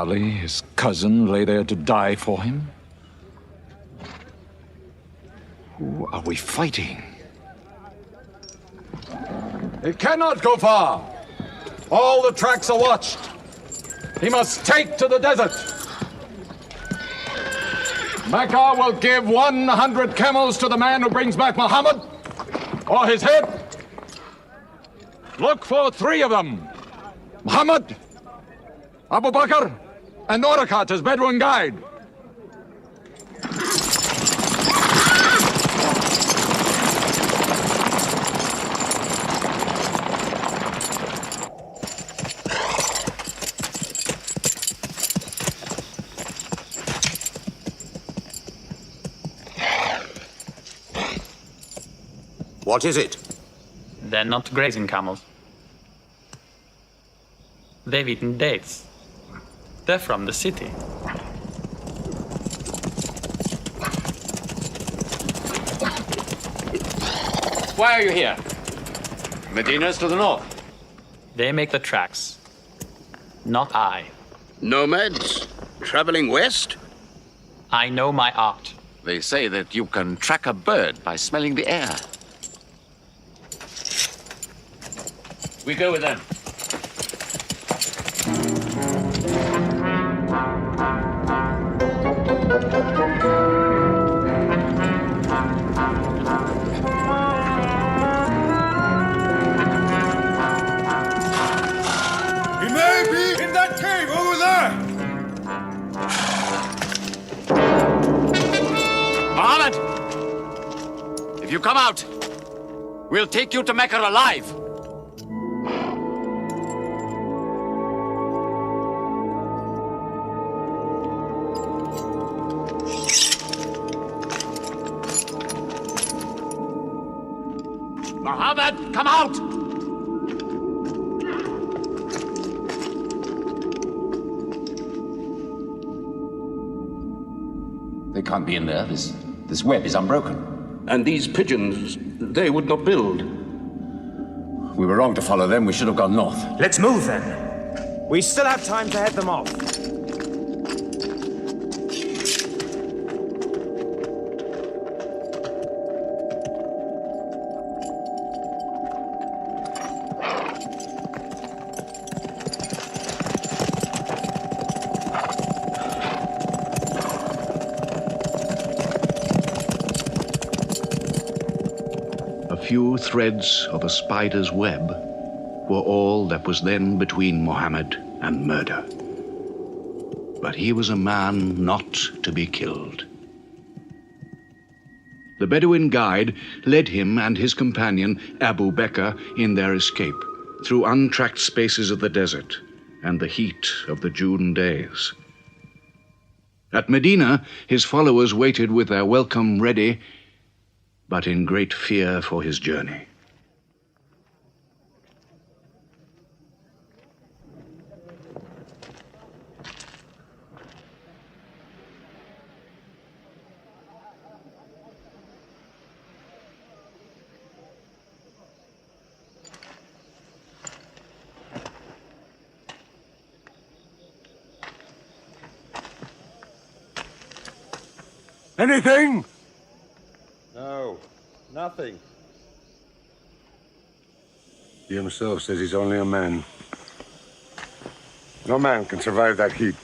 Ali, his cousin, lay there to die for him? Who are we fighting?
He cannot go far. All the tracks are watched. He must take to the desert. Mecca will give 100 camels to the man who brings back Muhammad, or his head. Look for 3 of them. Muhammad, Abu Bakr, and Orakat as Bedouin guide.
What is it?
They're not grazing camels. They've eaten dates. They're from the city.
Why are you here? Medina's to the north.
They make the tracks. Not I.
Nomads? Traveling west?
I know my art.
They say that you can track a bird by smelling the air. We go with them.
He may be in that cave over there!
Muhammad! If you come out, we'll take you to Mecca alive. Muhammad, come out! They can't be in there. This web is unbroken.
And these pigeons, they would not build.
We were wrong to follow them. We should have gone north.
Let's move then. We still have time to head them off.
Few threads of a spider's web were all that was then between Mohammed and murder. But he was a man not to be killed. The Bedouin guide led him and his companion, Abu Bakr, in their escape through untracked spaces of the desert and the heat of the June days. At Medina, his followers waited with their welcome ready, but in great fear for his journey.
Anything?
No, nothing.
He himself says he's only a man. No man can survive that heat.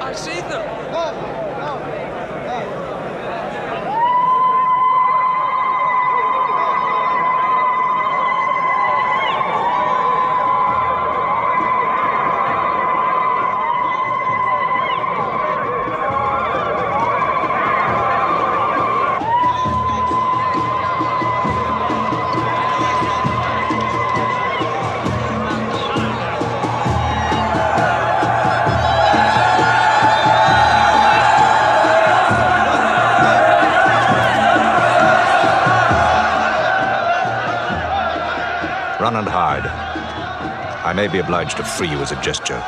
I see them!
may be obliged to free you as a gesture.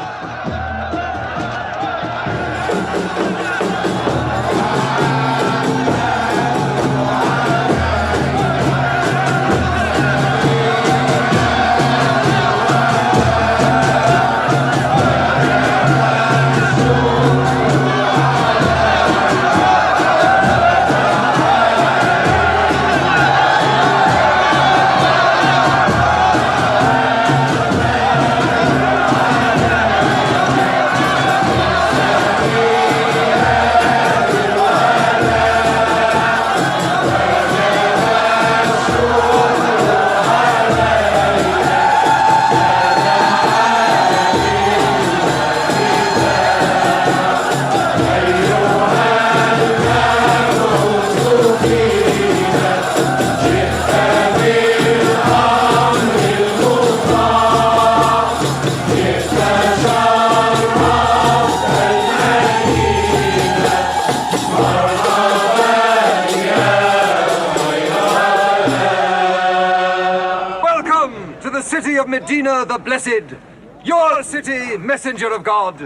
City of Medina the Blessed, your city, messenger of God.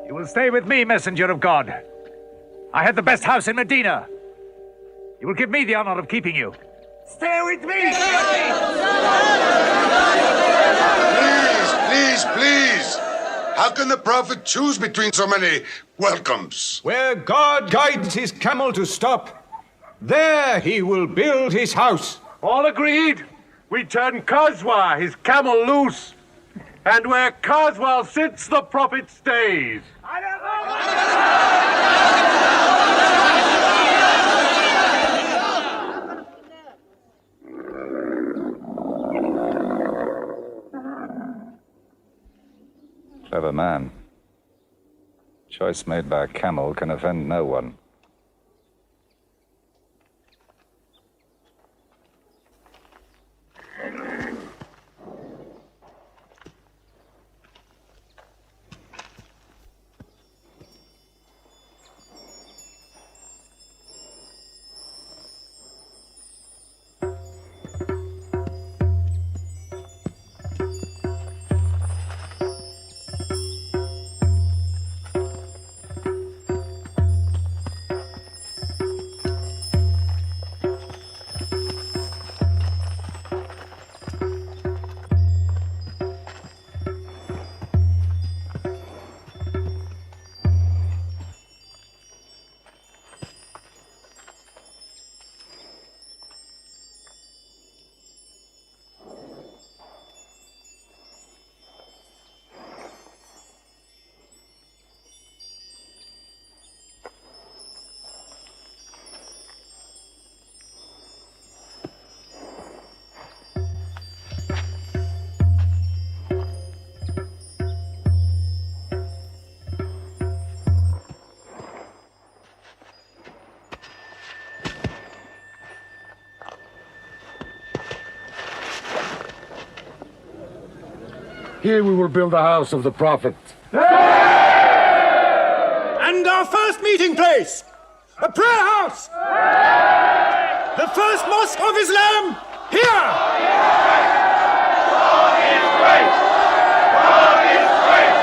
You will stay with me, messenger of God. I had the best house in Medina. You will give me the honor of keeping you. Stay with me!
Please! How can the prophet choose between so many welcomes?
Where God guides his camel to stop, there he will build his house.
All agreed. We turn Kazwa, his camel, loose. And where Kazwa sits, the prophet stays.
Clever man. Choice made by a camel can offend no one.
Here we will build the house of the prophet.
And our first meeting place, a prayer house. The first mosque of Islam, here. God is great! God is great!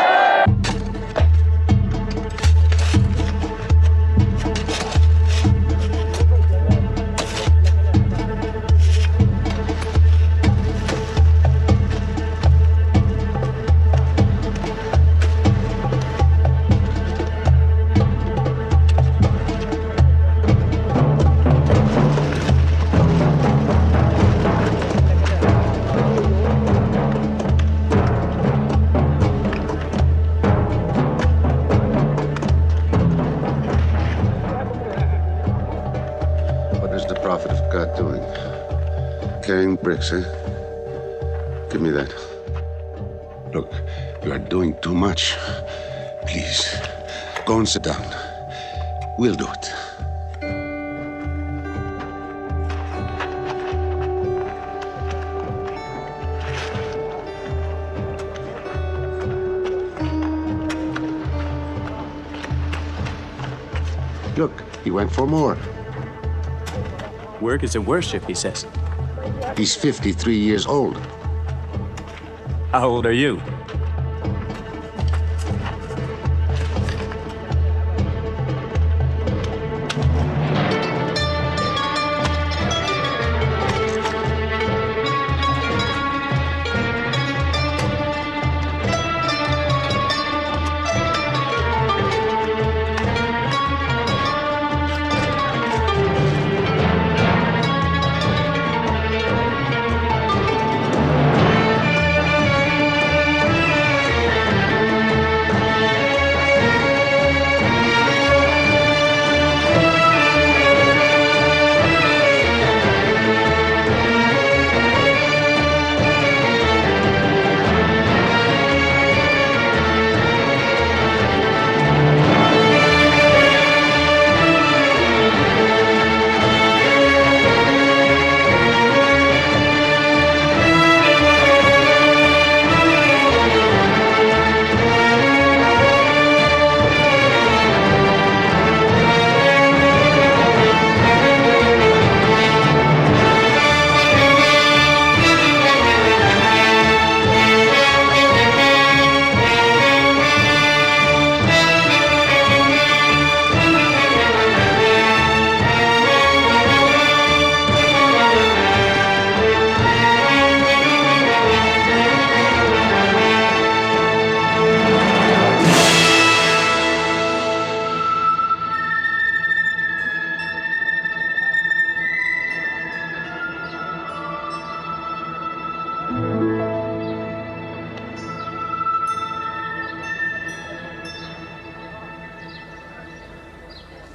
Carrying bricks, eh? Give me that. Look, you are doing too much. Please, go and sit down. We'll do it. Look, he went for more.
Work is a worship, he says.
He's 53 years old.
How old are you?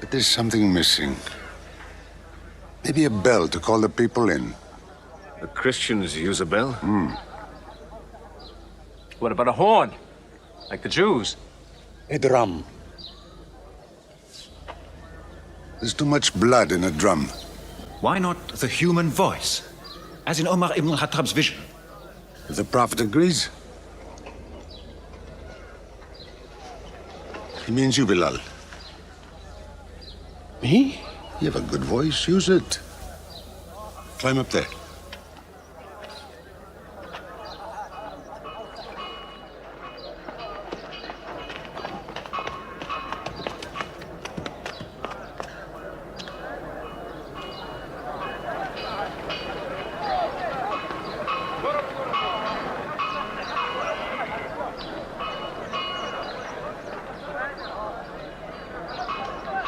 But there's something missing. Maybe a bell to call the people in.
The Christians use a bell?
What about a horn? Like the Jews?
A drum. There's too much blood in a drum.
Why not the human voice? As in Omar ibn al-Khattab's vision.
If the Prophet agrees. He means you, Bilal.
Me?
You have a good voice. Use it. Climb up there.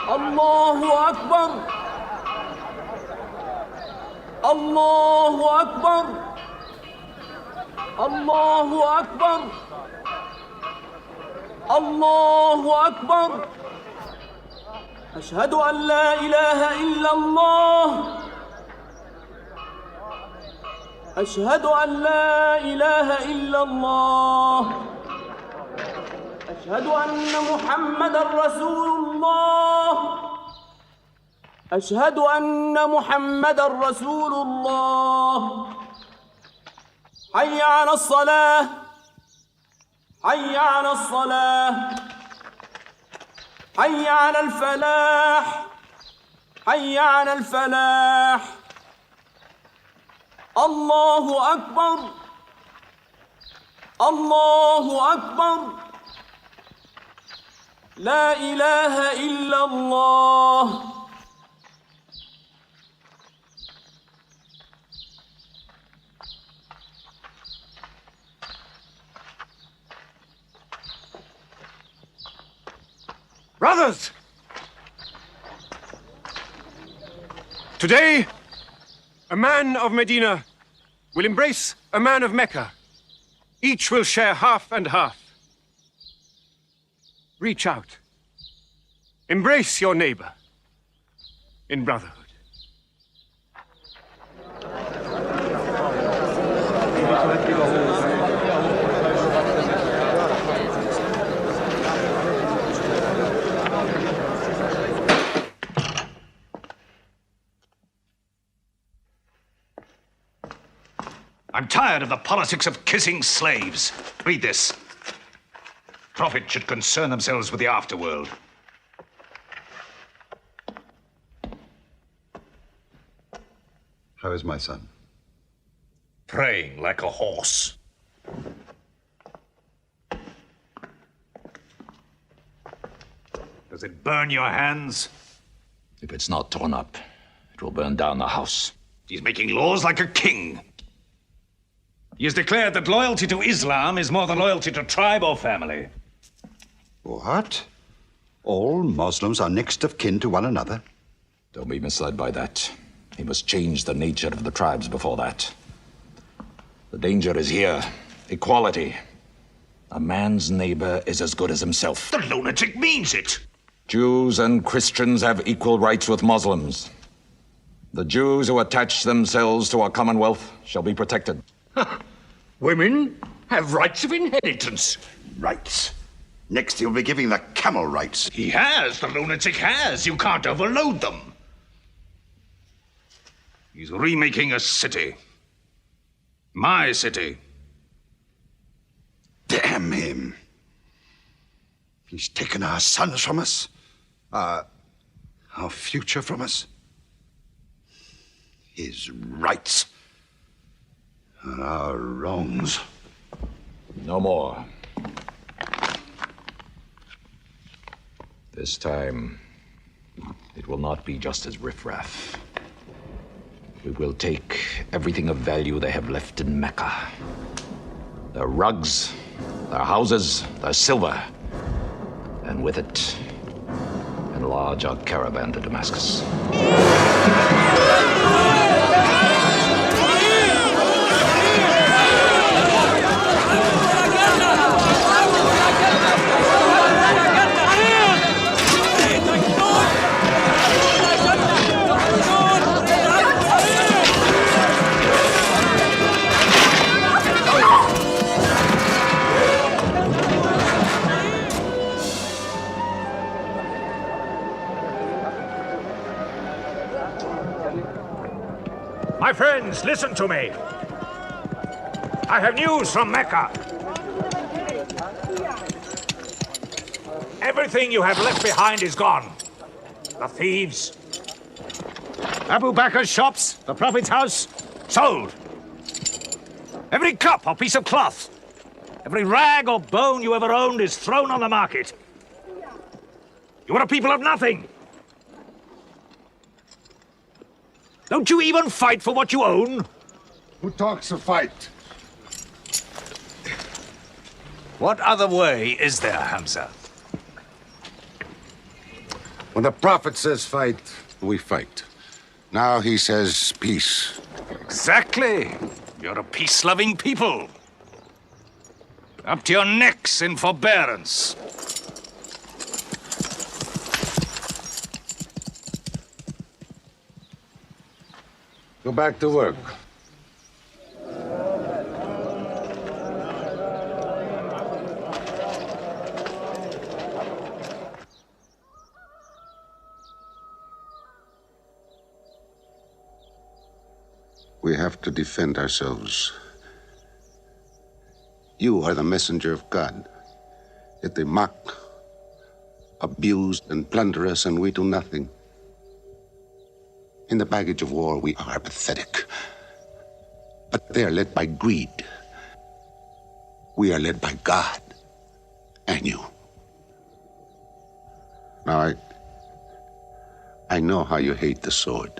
الله أكبر الله أكبر الله أكبر الله أكبر أشهد أن لا إله إلا الله أشهد أن لا إله إلا الله أشهد أن محمدًا رسول الله أشهد أن محمدًا رسول الله حي على الصلاة حي على الصلاة حي على الفلاح حي على الفلاح الله أكبر الله أكبر لا إله إلا الله
Brothers! Today, a man of Medina will embrace a man of Mecca. Each will share half and half. Reach out. Embrace your neighbor in brotherhood.
I'm tired of the politics of kissing slaves. Read this. Prophets should concern themselves with the afterworld.
How is my son?
Praying like a horse. Does it burn your hands?
If it's not torn up, it will burn down the house.
He's making laws like a king. He has declared that loyalty to Islam is more than loyalty to tribe or family.
What? All Muslims are next of kin to one another?
Don't be misled by that. He must change the nature of the tribes before that. The danger is here. Equality. A man's neighbor is as good as himself.
The lunatic means it.
Jews and Christians have equal rights with Muslims. The Jews who attach themselves to our commonwealth shall be protected.
Women have rights of inheritance.
Rights? Next he'll be giving the camel rights.
He has. The lunatic has. You can't overload them. He's remaking a city. My city.
Damn him. He's taken our sons from us. Our future from us. His rights. And our wrongs.
No more. This time, it will not be just as riffraff. We will take everything of value they have left in Mecca. Their rugs, their houses, their silver. And with it, enlarge our caravan to Damascus.
My friends, listen to me. I have news from Mecca. Everything you have left behind is gone. The thieves. Abu Bakr's shops, the Prophet's house, sold. Every cup or piece of cloth, every rag or bone you ever owned is thrown on the market. You are a people of nothing. Don't you even fight for what you own?
Who talks of fight?
What other way is there, Hamza?
When the Prophet says fight, we fight. Now he says peace.
Exactly. You're a peace-loving people. Up to your necks in forbearance.
Go back to work. We have to defend ourselves. You are the messenger of God. Yet they mock, abuse, and plunder us, and we do nothing. In the baggage of war, we are pathetic. But they are led by greed. We are led by God and you. Now, I know how you hate the sword.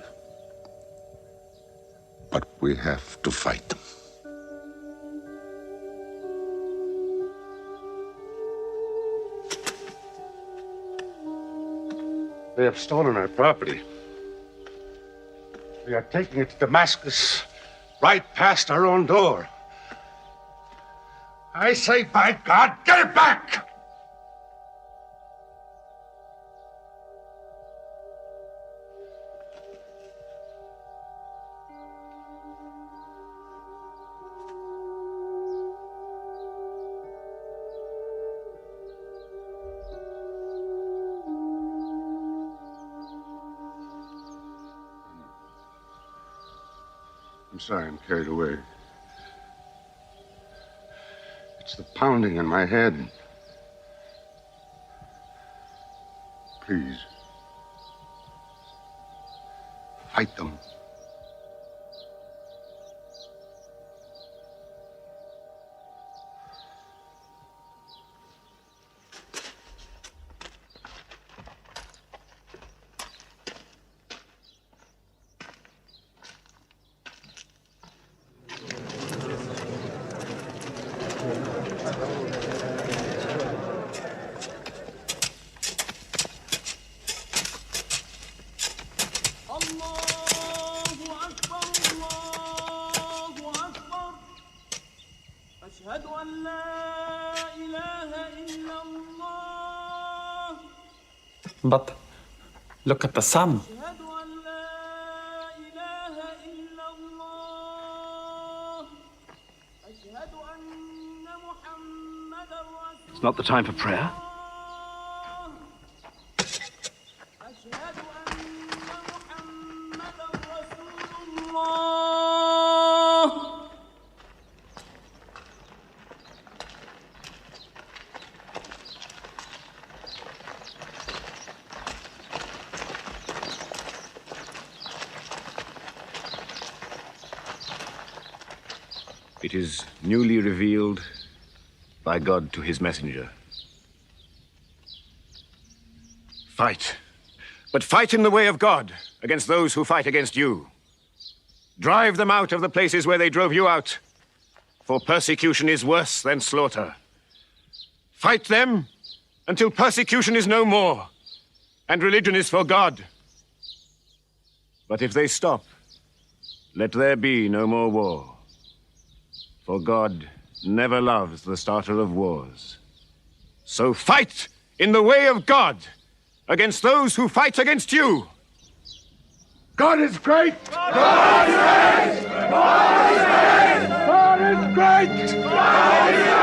But we have to fight them. They have stolen our property. We are taking it to Damascus, right past our own door. I say, by God, get it back! I'm sorry, I'm carried away. It's the pounding in my head. Please. Fight them.
But look at the sun.
It's not the time for prayer.
It is newly revealed by God to his messenger. Fight. But fight in the way of God against those who fight against you. Drive them out of the places where they drove you out, for persecution is worse than slaughter. Fight them until persecution is no more, and religion is for God. But if they stop, let there be no more war. For God never loves the starter of wars. So fight in the way of God against those who fight against you.
God is great! God is great! God is great! God is great! God is great!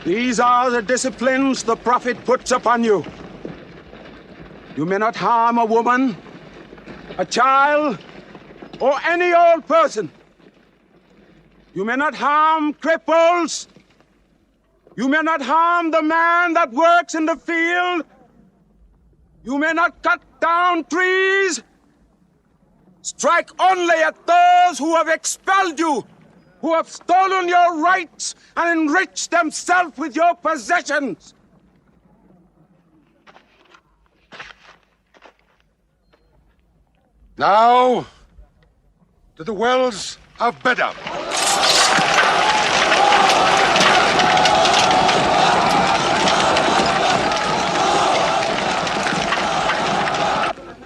These are the disciplines the prophet puts upon you. You may not harm a woman, a child, or any old person. You may not harm cripples. You may not harm the man that works in the field. You may not cut down trees. Strike only at those who have expelled you, who have stolen your rights and enriched themselves with your possessions.
Now, to the wells of Bedar.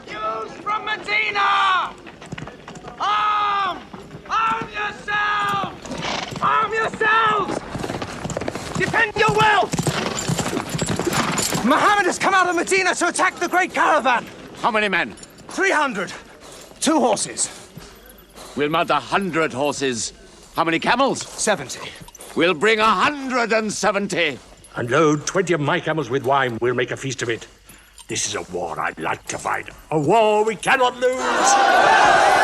Youths from Medina! Arm! Arm yourselves! Arm yourselves! Defend your wealth! Muhammad has come out of Medina to attack the great caravan.
How many men?
300. 2 horses.
We'll mount 100 horses. How many camels?
70.
We'll bring 170.
And load 20 of my camels with wine. We'll make a feast of it. This is a war I'd like to fight. A war we cannot lose.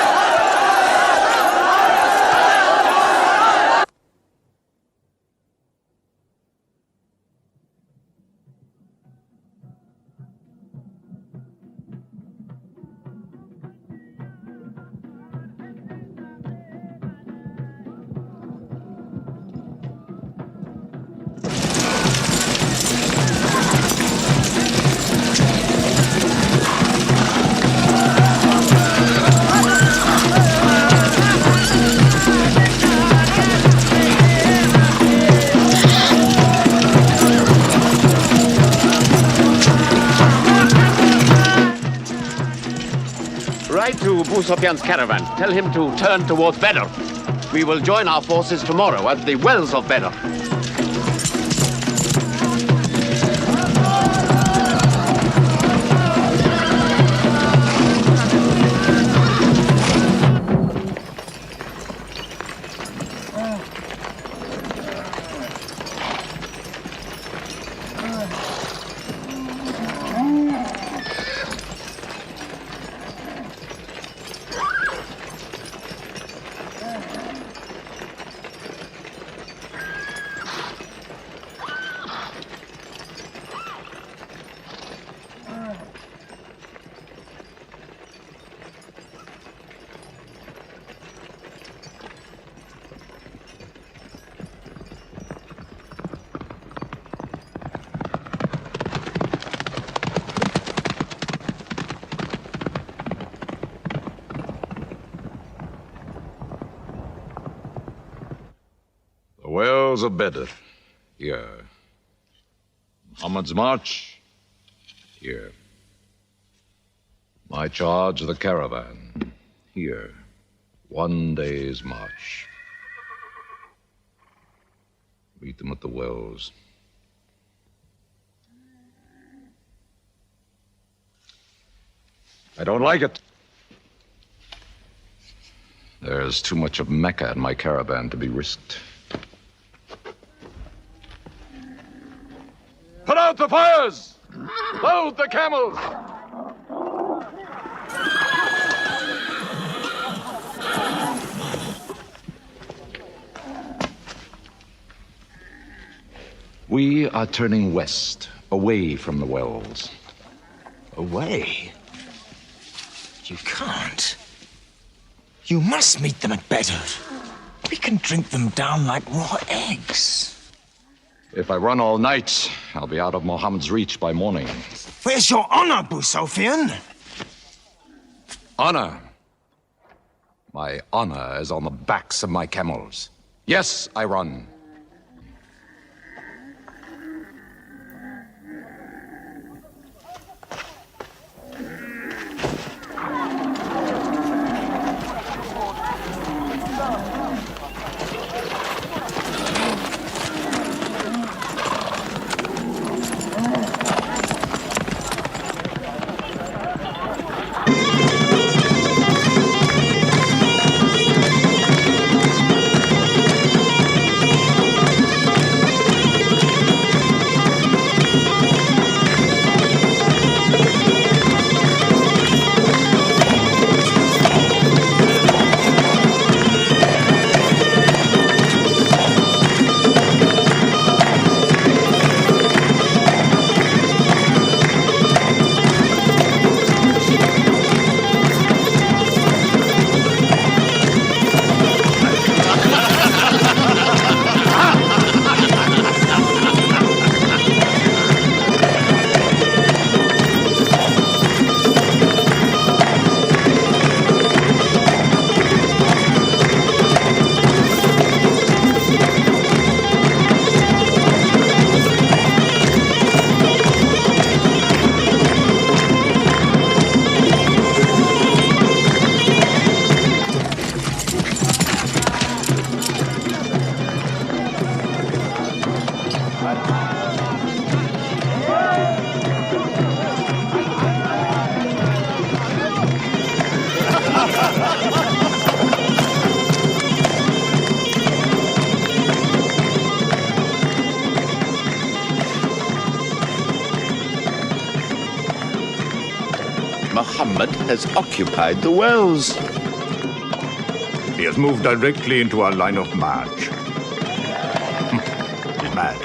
Write to Abu Sufyan's caravan. Tell him to turn towards Bedr. We will join our forces tomorrow at the wells of Bedr.
wells of Bedr. Here. Muhammad's march. Here. My charge of the caravan. Here. 1 day's march. Meet them at the wells. I don't like it. There's too much of Mecca in my caravan to be risked.
Put out the fires! Load the camels!
We are turning west, away from the wells.
Away? You can't. You must meet them at Bedr. We can drink them down like raw eggs.
If I run all night, I'll be out of Muhammad's reach by morning.
Where's your honor, Abu Sufyan?
Honor? My honor is on the backs of my camels. Yes, I run.
Muhammad has occupied the wells.
He has moved directly into our line of march. He's mad.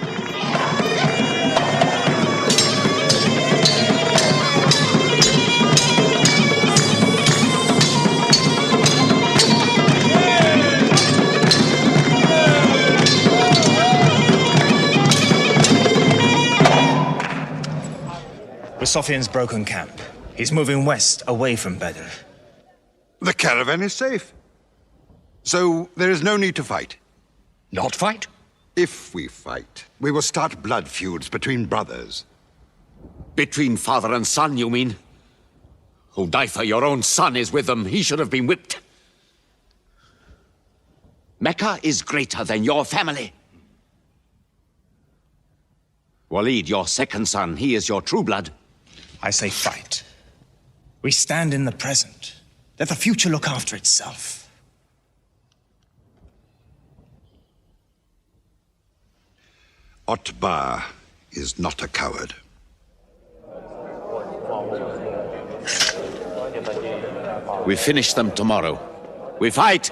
Sufyan's broken camp. He's moving west, away from Bedr.
The caravan is safe. So there is no need to fight.
Not fight?
If we fight, we will start blood feuds between brothers.
Between father and son, you mean? Hudayfa, your own son, is with them. He should have been whipped. Mecca is greater than your family. Walid, your second son, he is your true blood.
I say fight. We stand in the present. Let the future look after itself.
Otbah is not a coward.
We finish them tomorrow. We fight!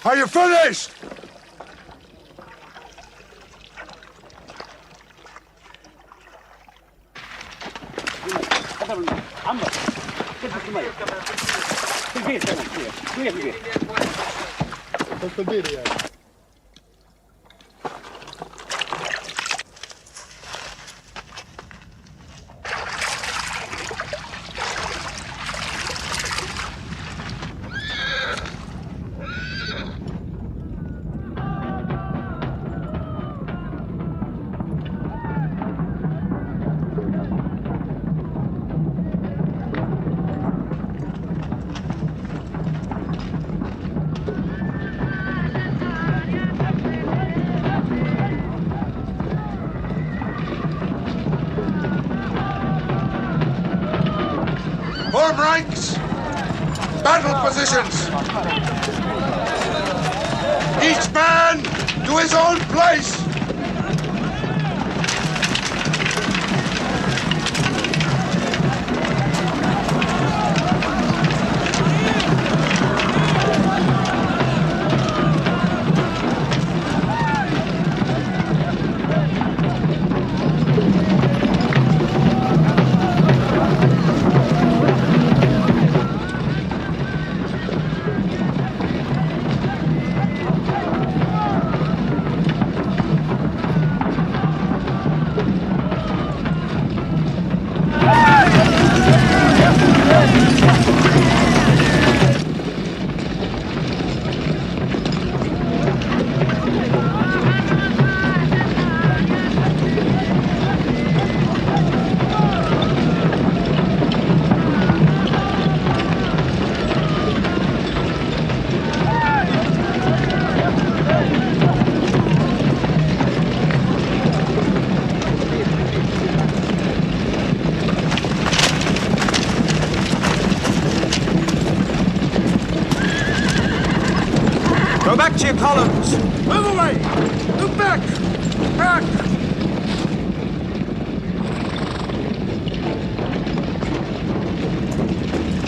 Are you finished?
Form ranks! Battle positions! Each man to his own place!
Go back to your columns!
Move away! Move back! Back!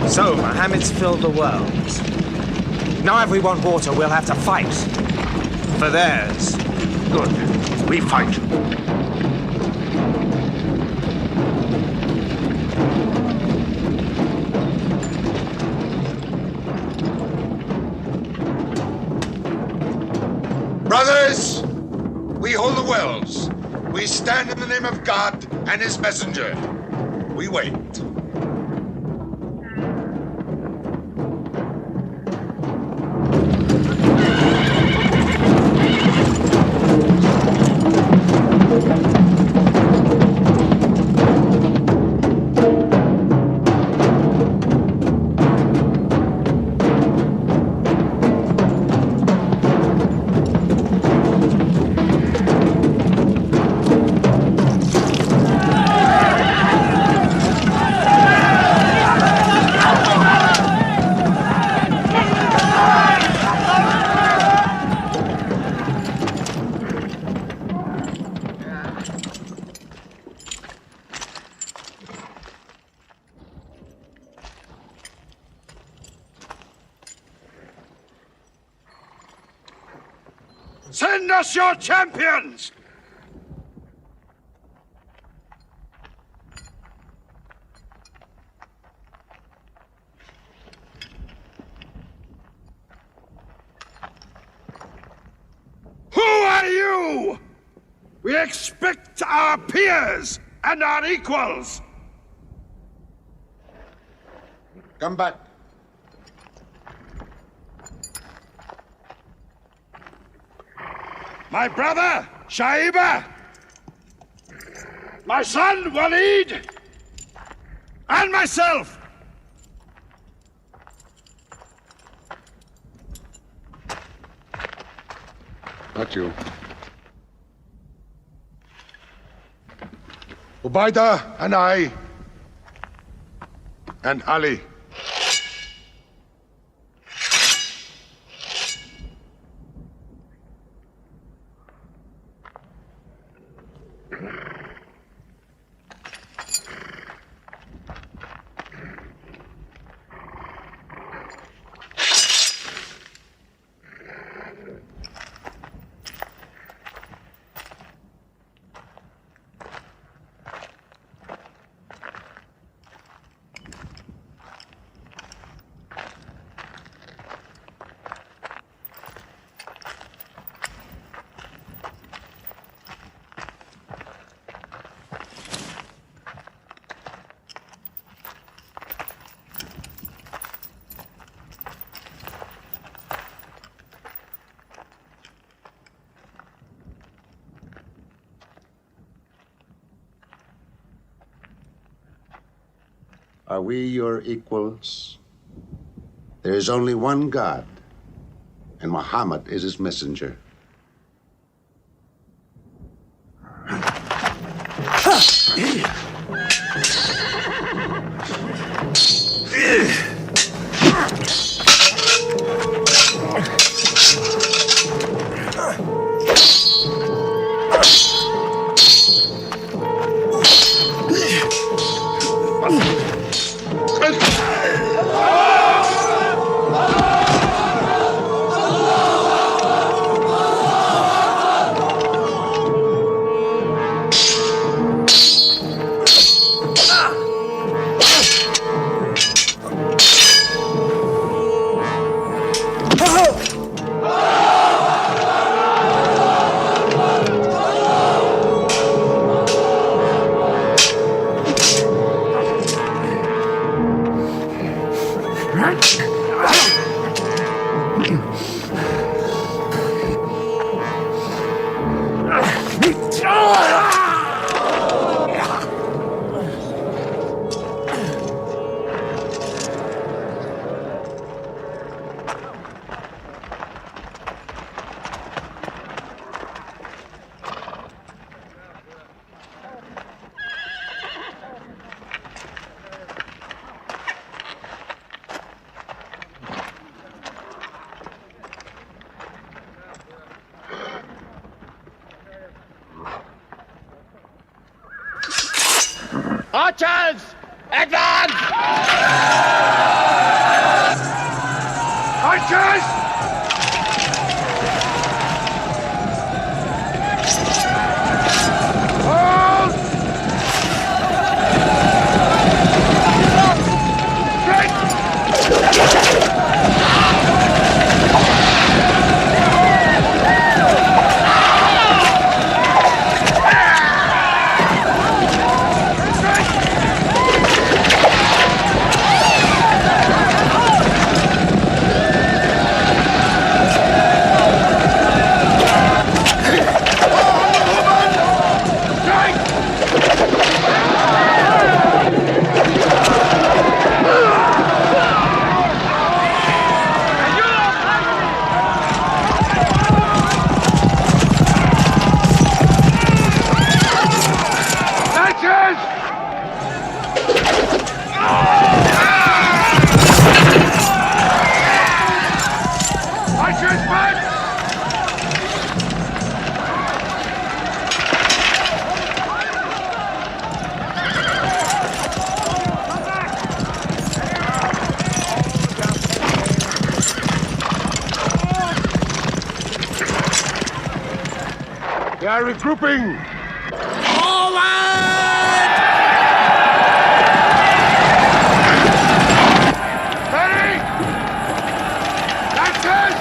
So, Mohammed's filled the world. Now if we want water, we'll have to fight. For theirs.
Good. We fight.
Brothers, we hold the wells. We stand in the name of God and his messenger. We wait.
Send us your champions! Who are you? We expect our peers and our equals.
Come back.
My brother, Shaiba. My son, Walid. And myself.
Not you. Ubaidah and I, and Ali.
Are we your equals? There is only one God, and Muhammad is his messenger.
Archers! Advance!
Archers! Hold!
They are regrouping!
Ready! Lancers!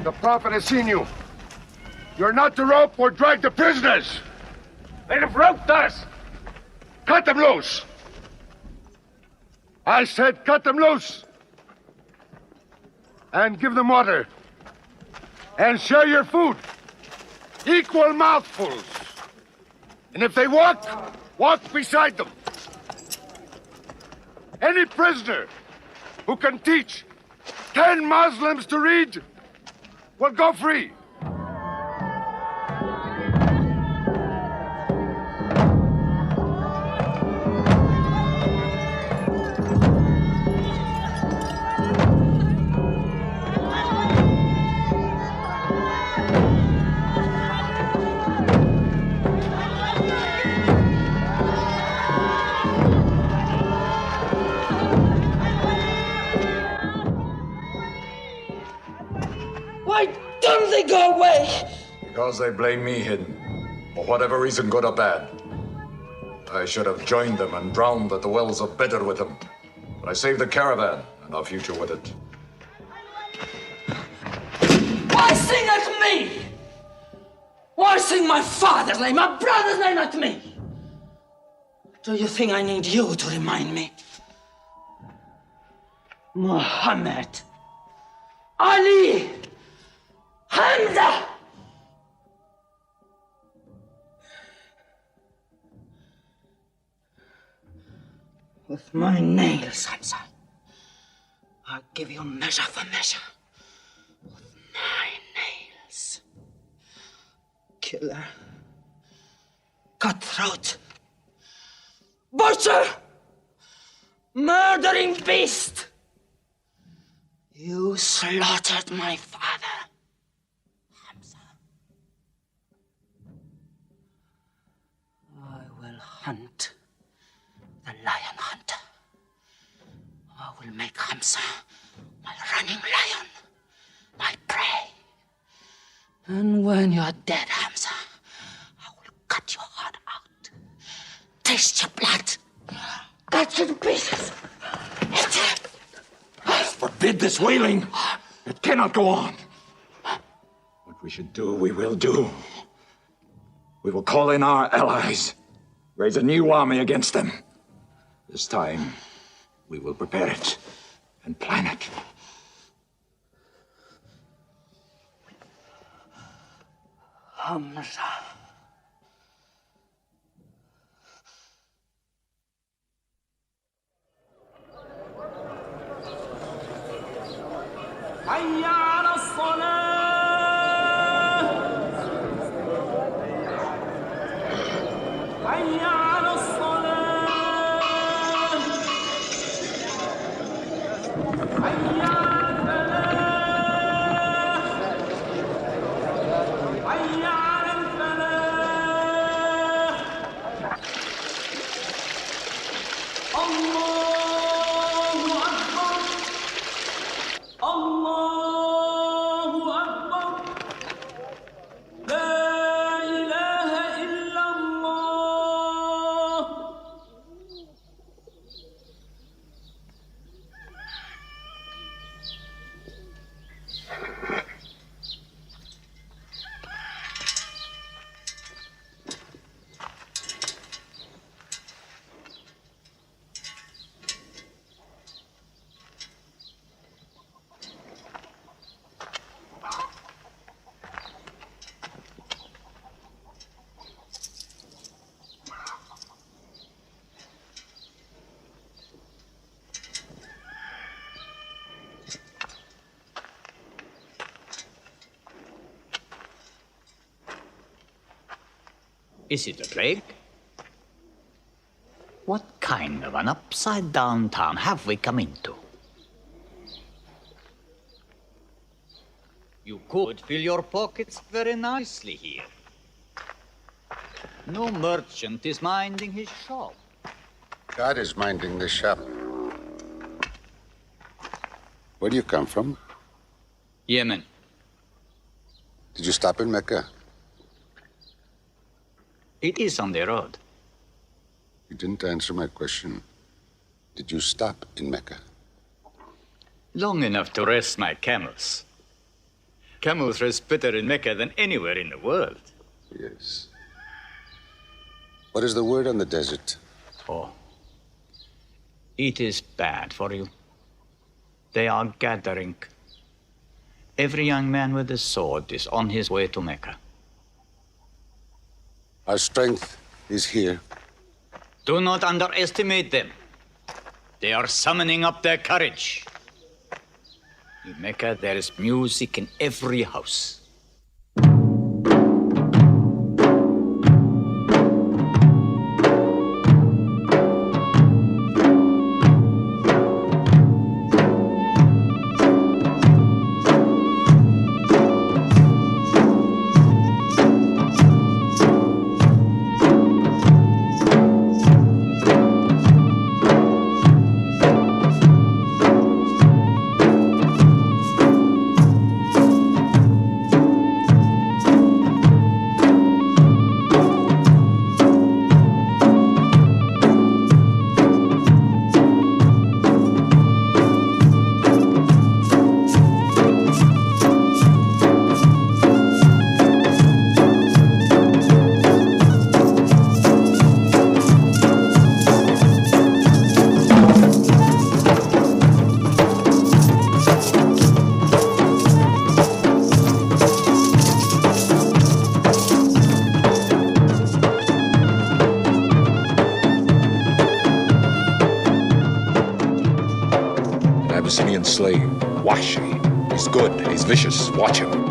The Prophet has seen you. You're not to rope or drag the prisoners. They have roped us. Cut them loose. I said cut them loose. And give them water. And share your food. Equal mouthfuls. And if they walk, walk beside them. Any prisoner who can teach 10 Muslims to read will go free.
Why don't they go away?
Because they blame me, Hidden. For whatever reason, good or bad. I should have joined them and drowned at the wells of Bedr with them. But I saved the caravan and our future with it.
Why sing at me? Why sing my father's name, my brother's name at me? Do you think I need you to remind me? Muhammad, Ali, Hamza! With my nails, Hamza, I'll give you measure for measure. With my nails. Killer. Cutthroat. Butcher! Murdering beast! You slaughtered my father, Hamza. I will hunt the lion hunter. I will make Hamza my running lion, my prey. And when you are dead, Hamza, I will cut your heart out, taste your blood, cut you to pieces, eat it.
Forbid this wailing. It cannot go on. What we should do, we will do. We will call in our allies, raise a new army against them. This time, we will prepare it and plan it.
Hamza.
حي على الصلاة حي على الصلاة حي على الفلاح حي على الفلاح الله أكبر الله أكبر لا إله إلا الله
Is it a plague? What kind of an upside-down town have we come into? You could fill your pockets very nicely here. No merchant is minding his shop.
God is minding the shop. Where do you come from?
Yemen.
Did you stop in Mecca?
It is on the road.
You didn't answer my question. Did you stop in Mecca?
Long enough to rest my camels. Camels rest better in Mecca than anywhere in the world.
Yes. What is the word on the desert?
Oh. It is bad for you. They are gathering. Every young man with a sword is on his way to Mecca.
Our strength is here.
Do not underestimate them. They are summoning up their courage. In Mecca, there is music in every house.
Abyssinian slave, Washi. He's good, he's vicious. Watch him.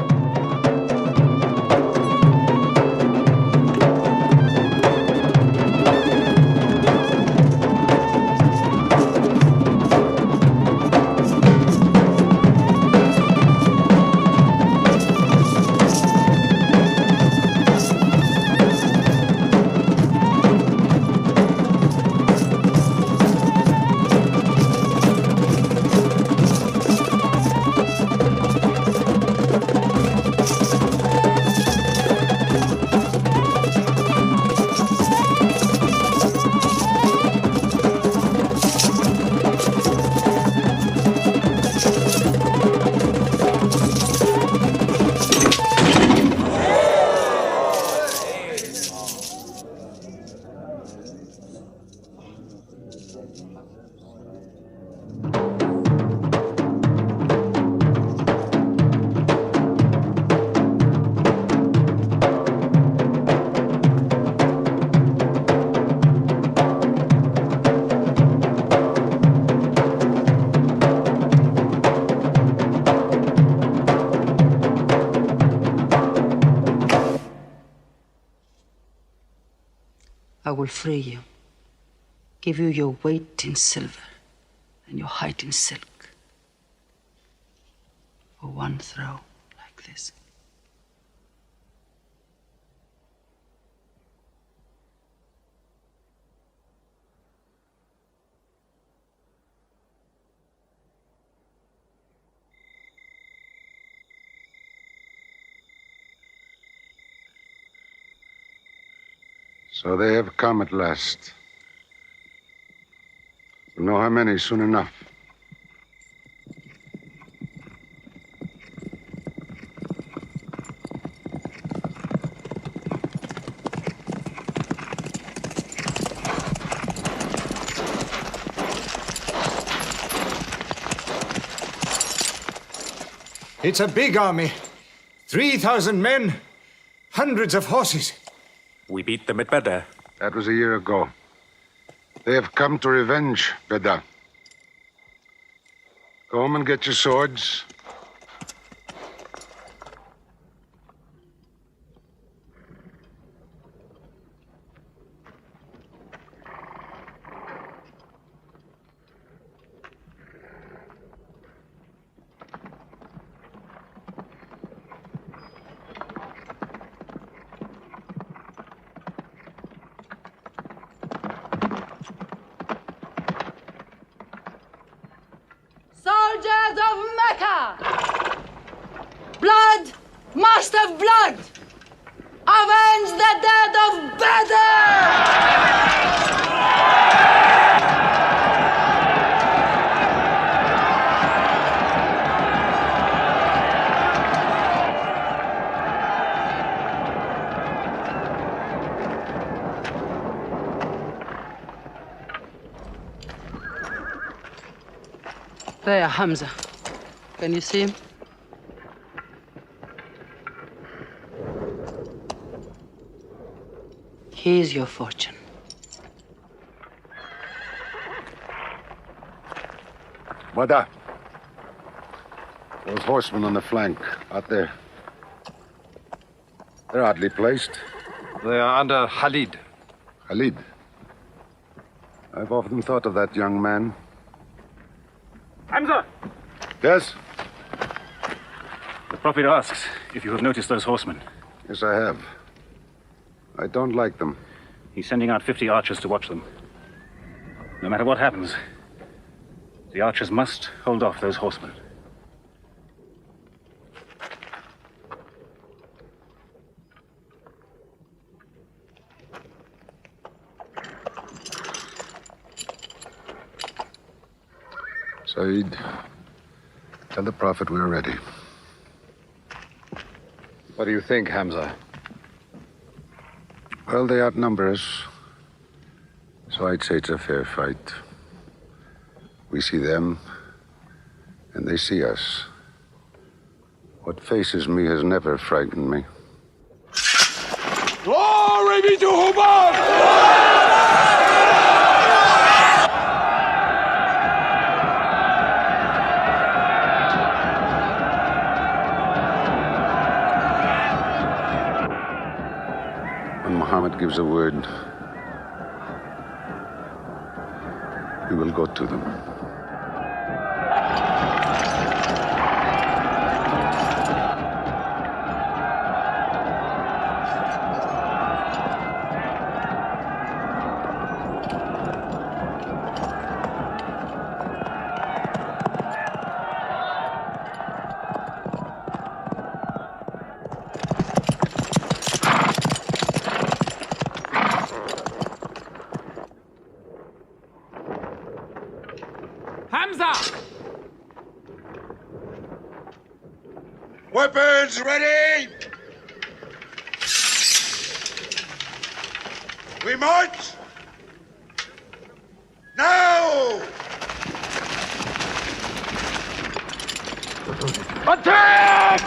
I will free you, give you your weight in silver and your height in silk for one throw like this.
So they have come at last. We'll know how many soon enough.
It's a big army. 3,000 men, hundreds of horses.
We beat them at Badr.
That was a year ago. They have come to revenge Badr. Go home and get your swords.
Soldiers of Mecca! Blood must have blood! Avenge the dead of Badr! There, Hamza. Can you see him? Here's your fortune.
Wada. Those horsemen on the flank, out there. They're oddly placed.
They are under Khalid.
Khalid? I've often thought of that young man.
Hamza!
Yes?
The Prophet asks if you have noticed those horsemen.
Yes, I have. I don't like them.
He's sending out 50 archers to watch them. No matter what happens, the archers must hold off those horsemen.
Saeed, tell the Prophet we're ready.
What do you think, Hamza?
Well, they outnumber us, so I'd say it's a fair fight. We see them, and they see us. What faces me has never frightened me.
Glory be to Hubbard!
When Muhammad gives a word, we will go to them.
Weapons ready! We march! Now!
Attack!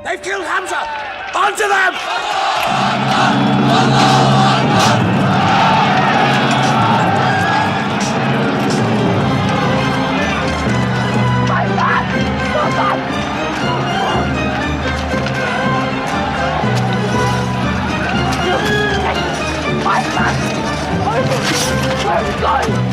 They've killed Hamza! Onto them! My son!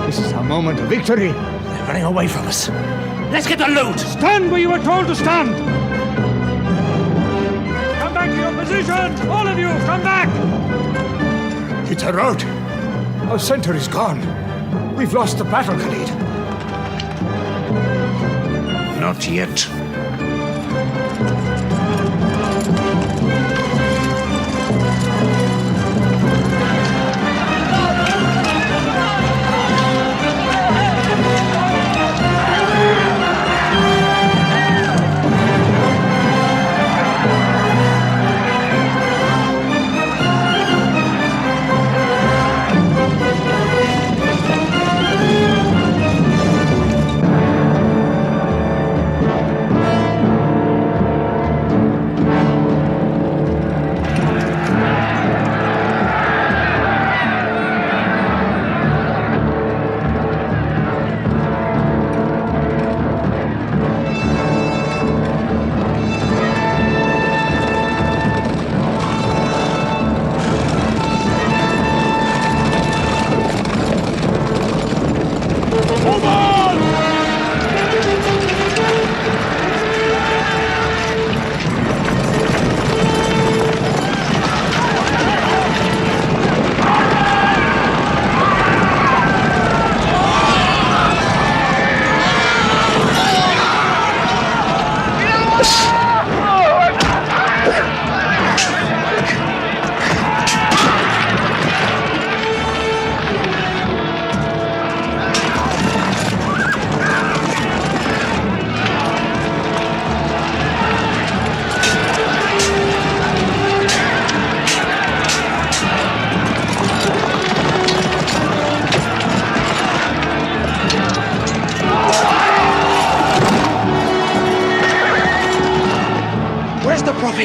This is our moment of victory.
They're running away from us. Let's get the loot!
Stand where you were told to stand! Come back to your position! All of you, come back! It's a rout. Our center is gone. We've lost the battle, Khalid.
Not yet.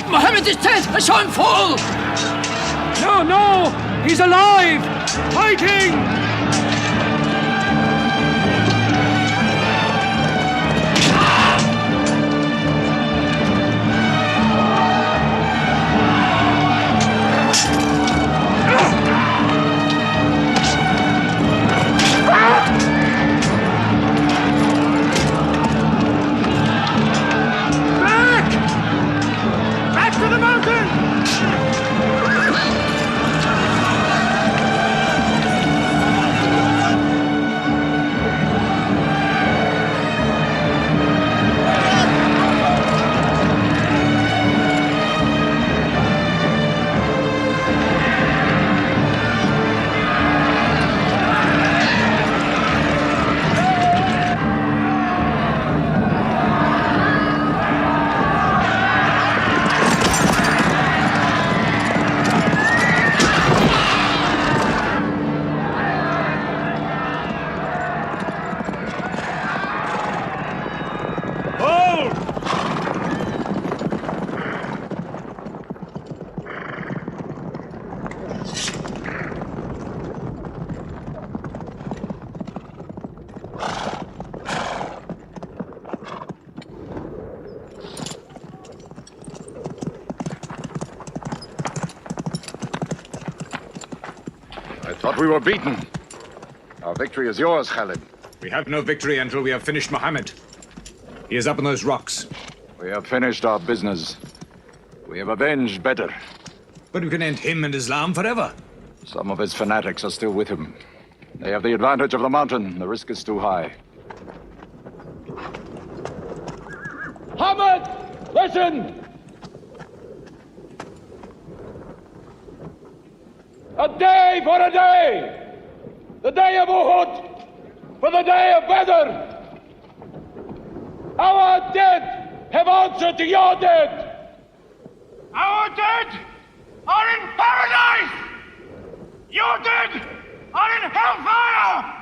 Mohammed is dead! I saw him fall!
No, no! He's alive! Fighting!
Thought we were beaten. Our victory is yours, Khalid.
We have no victory until we have finished Muhammad. He is up on those rocks.
We have finished our business. We have avenged Badr.
But we can end him and Islam forever.
Some of his fanatics are still with him. They have the advantage of the mountain. The risk is too high.
Muhammad, listen! A day for a day! The day of Uhud for the day of Badr! Our dead have answered to your dead! Our dead are in paradise! Your dead are in hellfire!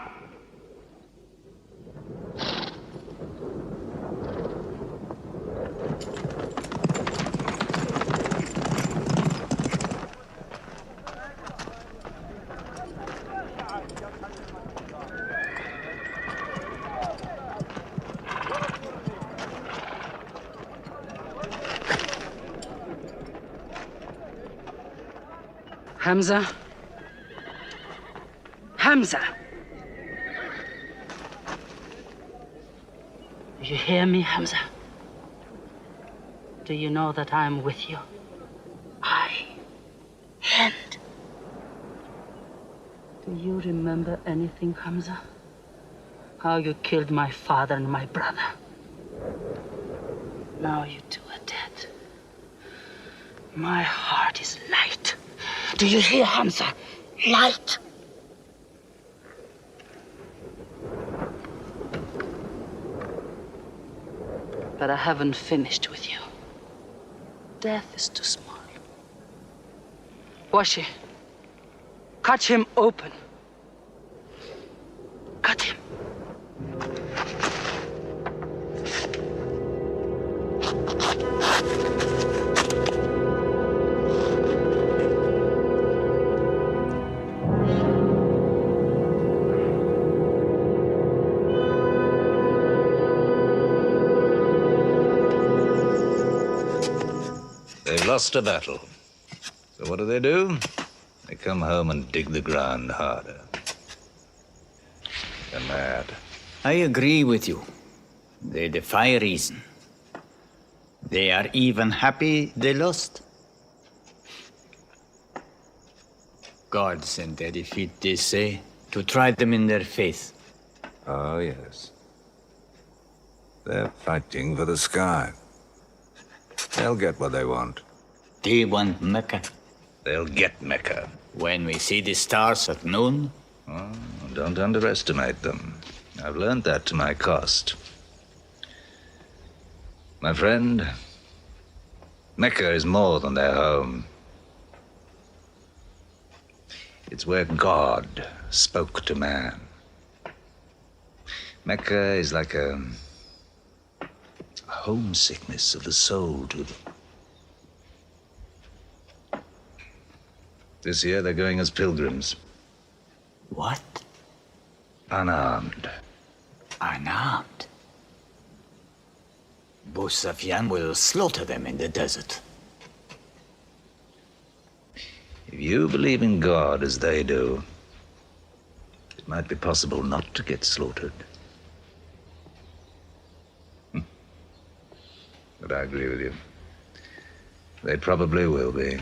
Hamza? Hamza! Do you hear me, Hamza? Do you know that I'm with you? And do you remember anything, Hamza? How you killed my father and my brother. Now you two are dead. My heart is light. Do you hear, Hamza? Light. But I haven't finished with you. Death is too small. Washi, cut him open. Cut him.
They've lost a battle. So what do? They come home and dig the ground harder. They're mad.
I agree with you. They defy reason. They are even happy they lost. God sent their defeat, they say, to try them in their faith.
Oh, yes. They're fighting for the sky. They'll get what they want.
They want Mecca.
They'll get Mecca.
When we see the stars at noon?
Oh, don't underestimate them. I've learned that to my cost. My friend, Mecca is more than their home. It's where God spoke to man. Mecca is like a homesickness of the soul to them. This year they're going as pilgrims.
What?
Unarmed.
Unarmed? Abu Sufyan will slaughter them in the desert.
If you believe in God as they do, it might be possible not to get slaughtered. But I agree with you. They probably will be.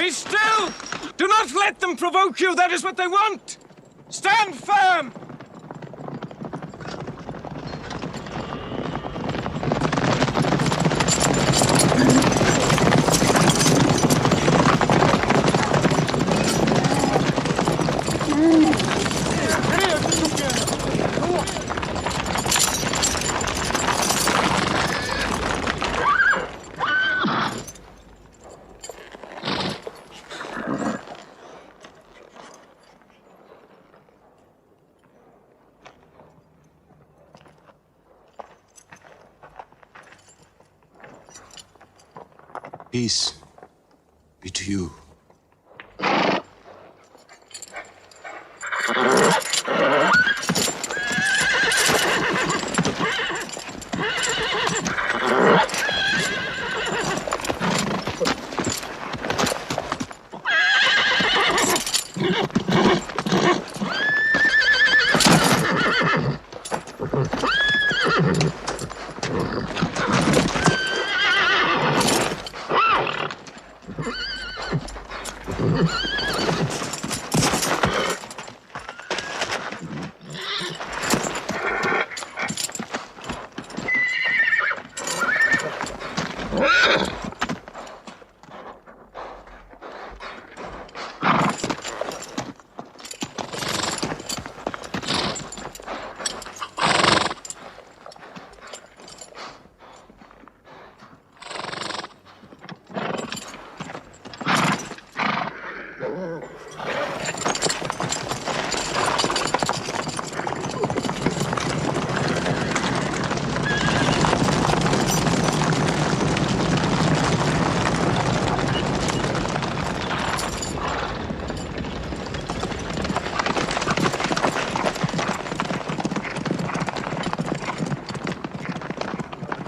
Be still! Do not let them provoke you. That is what they want. Stand firm!
Peace be to you.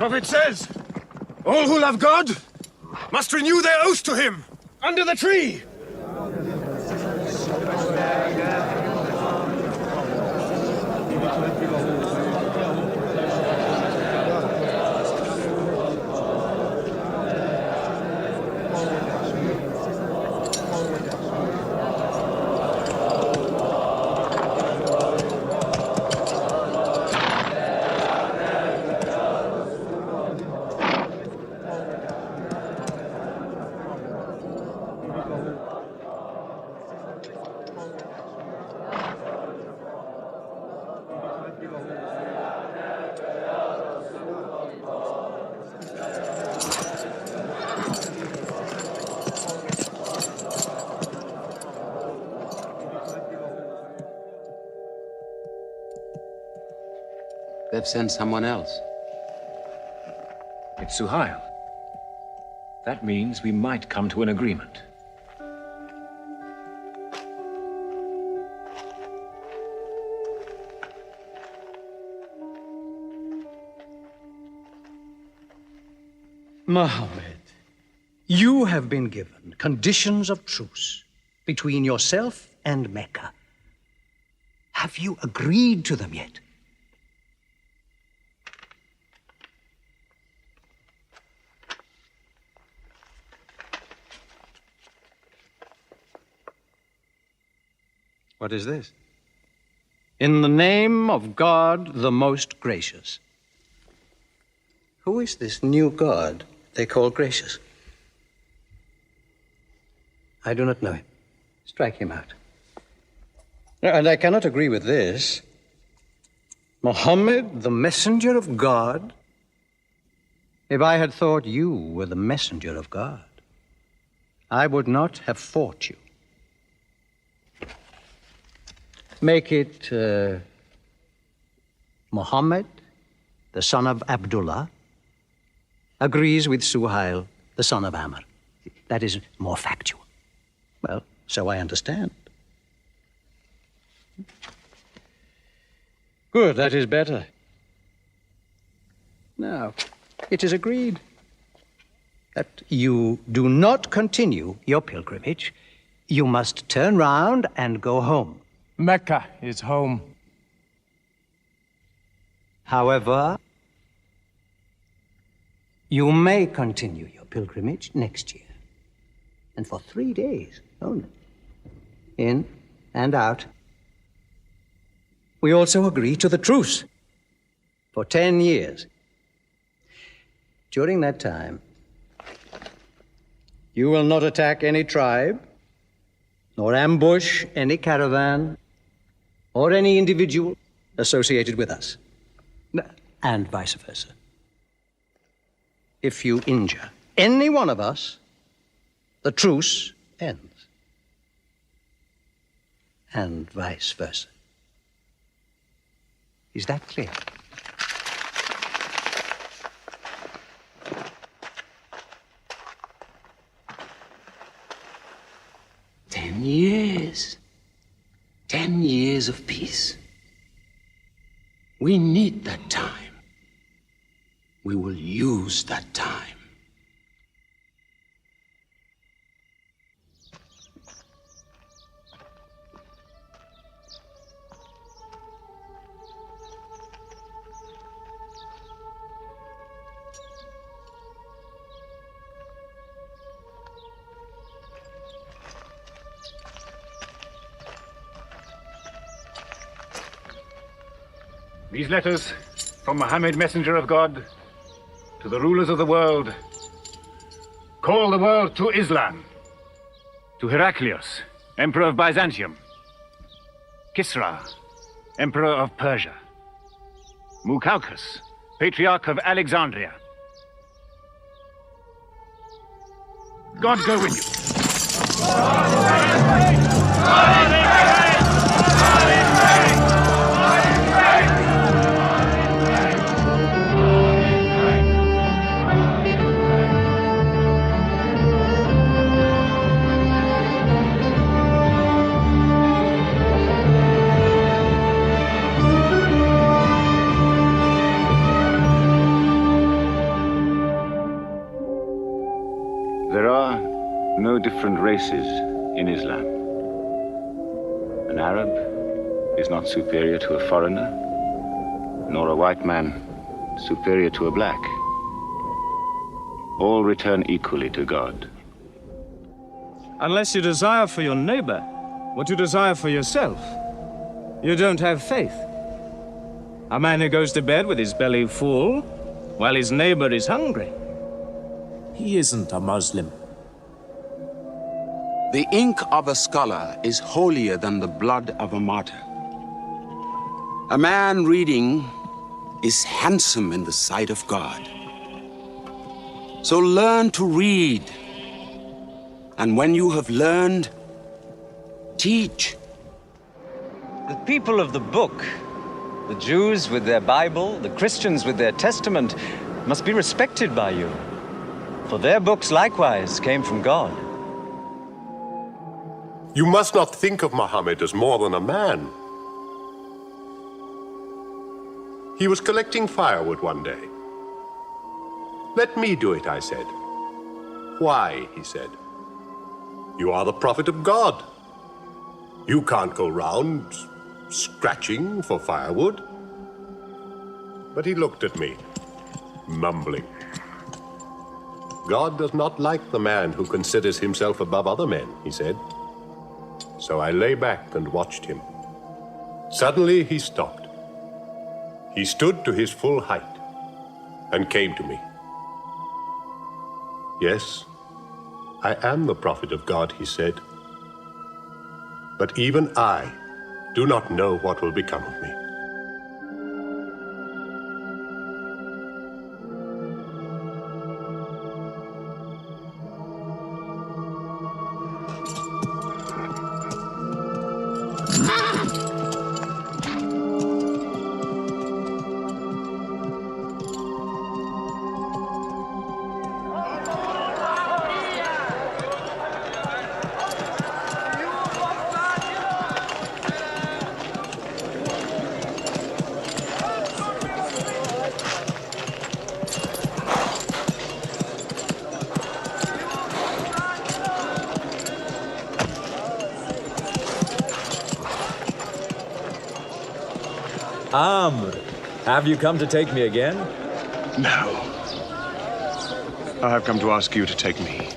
The prophet says, all who love God must renew their oath to him under the tree.
They've sent someone else.
It's Suhail. That means we might come to an agreement.
Mohammed, you have been given conditions of truce between yourself and Mecca. Have you agreed to them yet?
What is this?
In the name of God, the most gracious. Who is this new God they call gracious? I do not know him. Strike him out. And I cannot agree with this. Muhammad, the messenger of God? If I had thought you were the messenger of God, I would not have fought you. Make it Muhammad, the son of Abdullah, agrees with Suhail, the son of Amr. That is more factual. Well, so I understand. Good, that is better. Now, it is agreed that you do not continue your pilgrimage. You must turn round and go home.
Mecca is home.
However, you may continue your pilgrimage next year. And for 3 days only. In and out. We also agree to the truce for 10 years. During that time, you will not attack any tribe, nor ambush any caravan, or any individual associated with us, and vice versa. If you injure any one of us, the truce ends, and vice versa. Is that clear?
"10 years. 10 years of peace. We need that time. We will use that time."
These letters from Muhammad, Messenger of God, to the rulers of the world, call the world to Islam. To Heraclius, Emperor of Byzantium. Kisra, Emperor of Persia. Mukaukos, Patriarch of Alexandria. God go with you. There are no different races in Islam. An Arab is not superior to a foreigner, nor a white man superior to a black. All return equally to God.
Unless you desire for your neighbor what you desire for yourself, you don't have faith. A man who goes to bed with his belly full while his neighbor is hungry.
He isn't a Muslim.
The ink of a scholar is holier than the blood of a martyr. A man reading is handsome in the sight of God. So learn to read. And when you have learned, teach.
The people of the book, the Jews with their Bible, the Christians with their Testament, must be respected by you. For their books likewise came from God.
You must not think of Muhammad as more than a man. He was collecting firewood one day. "Let me do it," I said. "Why?" he said. "You are the prophet of God. You can't go round scratching for firewood." But he looked at me, mumbling. "God does not like the man who considers himself above other men," he said. So I lay back and watched him. Suddenly he stopped. He stood to his full height and came to me. "Yes, I am the prophet of God," he said. "But even I do not know what will become of me."
Amr, have you come to take me again?
No. I have come to ask you to take me.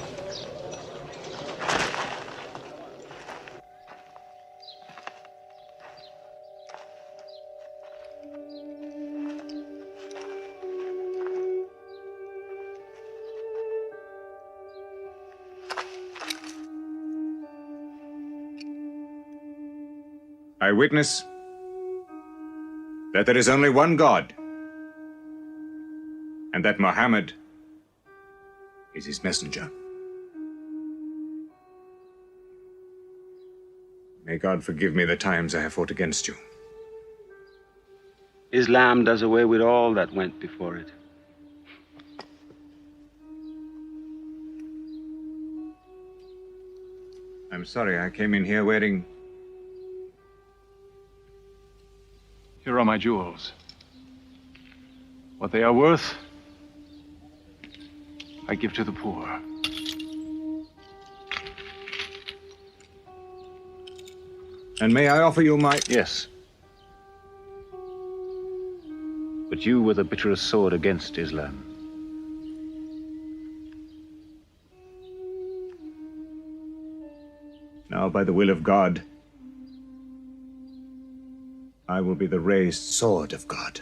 I witness that there is only one God, and that Muhammad is his messenger. May God forgive me the times I have fought against you.
Islam does away with all that went before it.
I'm sorry, I came in here wearing...
Here are my jewels. What they are worth, I give to the poor.
And may I offer you my...
Yes. But you were the bitterest sword against Islam.
Now, by the will of God, I will be the raised sword of God.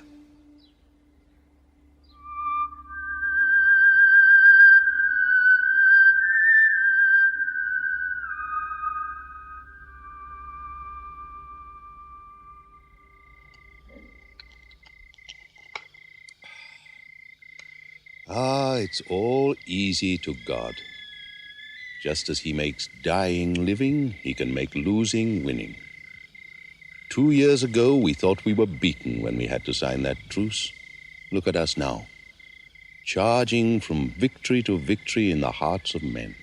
Ah, it's all easy to God. Just as he makes dying living, he can make losing winning. 2 years ago, we thought we were beaten when we had to sign that truce. Look at us now, charging from victory to victory in the hearts of men.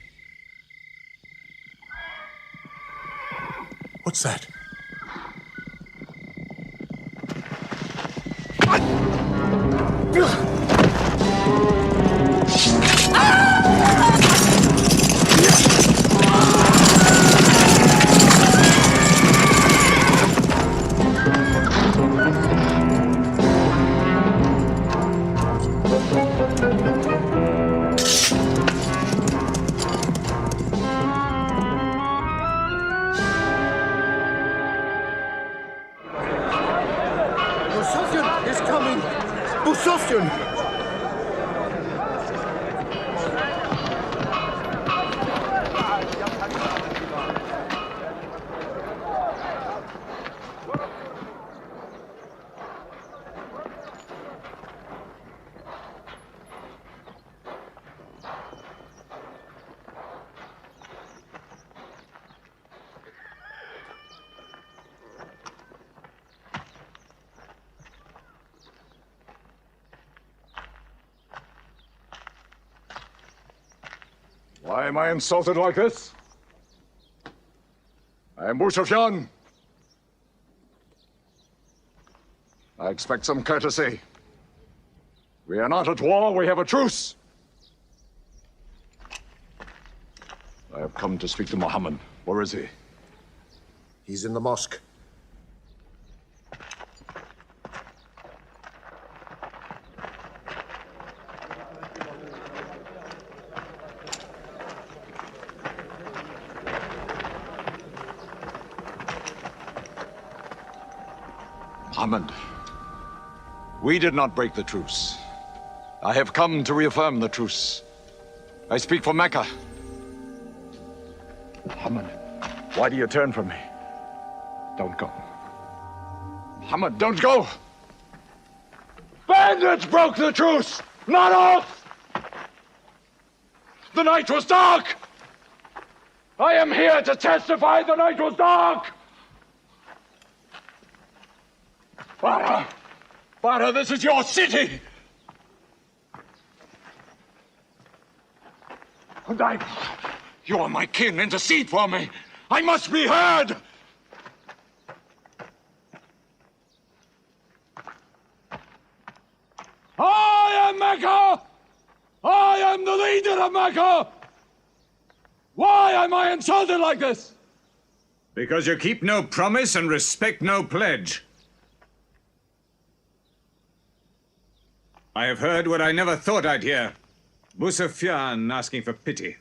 What's that?
Busofyan is coming! Busofyan!
Why am I insulted like this? I am Busofyan. I expect some courtesy. We are not at war, we have a truce. I have come to speak to Muhammad. Where is he?
He's in the mosque.
Muhammad, we did not break the truce. I have come to reaffirm the truce. I speak for Mecca. Muhammad, why do you turn from me? Don't go. Muhammad, don't go! Bandits broke the truce, not us! The night was dark! I am here to testify the night was dark! Father, this is your city! And you are my kin, intercede for me! I must be heard! I am Mecca! I am the leader of Mecca! Why am I insulted like this? Because you keep no promise and respect no pledge. I have heard what I never thought I'd hear. Busofyan asking for pity.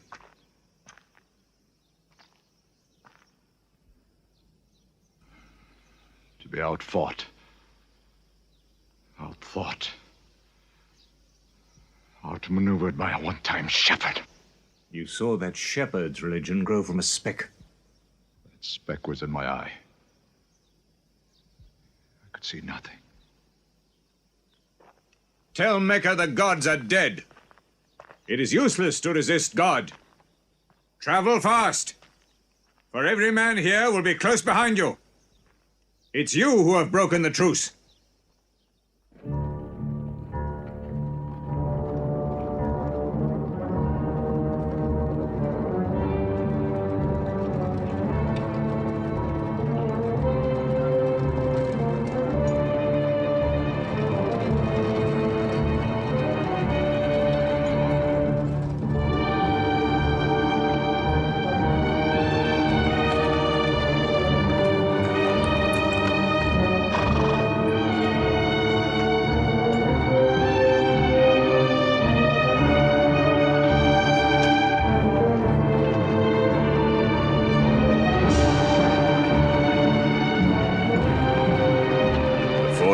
To be outfought. Outthought. Outmaneuvered by a one-time shepherd. You saw that shepherd's religion grow from a speck. That speck was in my eye.
see nothing.
Tell Mecca the gods are dead. It is useless to resist God. Travel fast, for every man here will be close behind you. It's you who have broken the truce.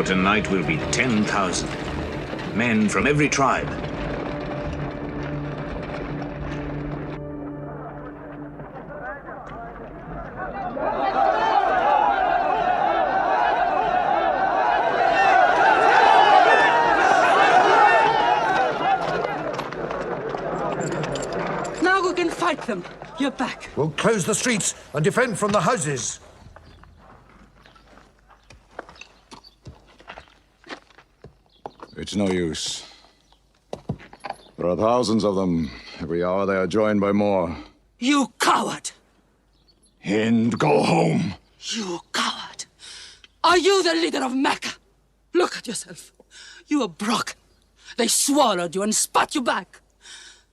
Tonight will be 10,000 men from every tribe.
Now we can fight them. You're back.
We'll close the streets and defend from the houses.
It's no use. There are thousands of them. Every hour they are joined by more.
You coward!
Hind, go home.
You coward! Are you the leader of Mecca? Look at yourself. You are broken. They swallowed you and spat you back.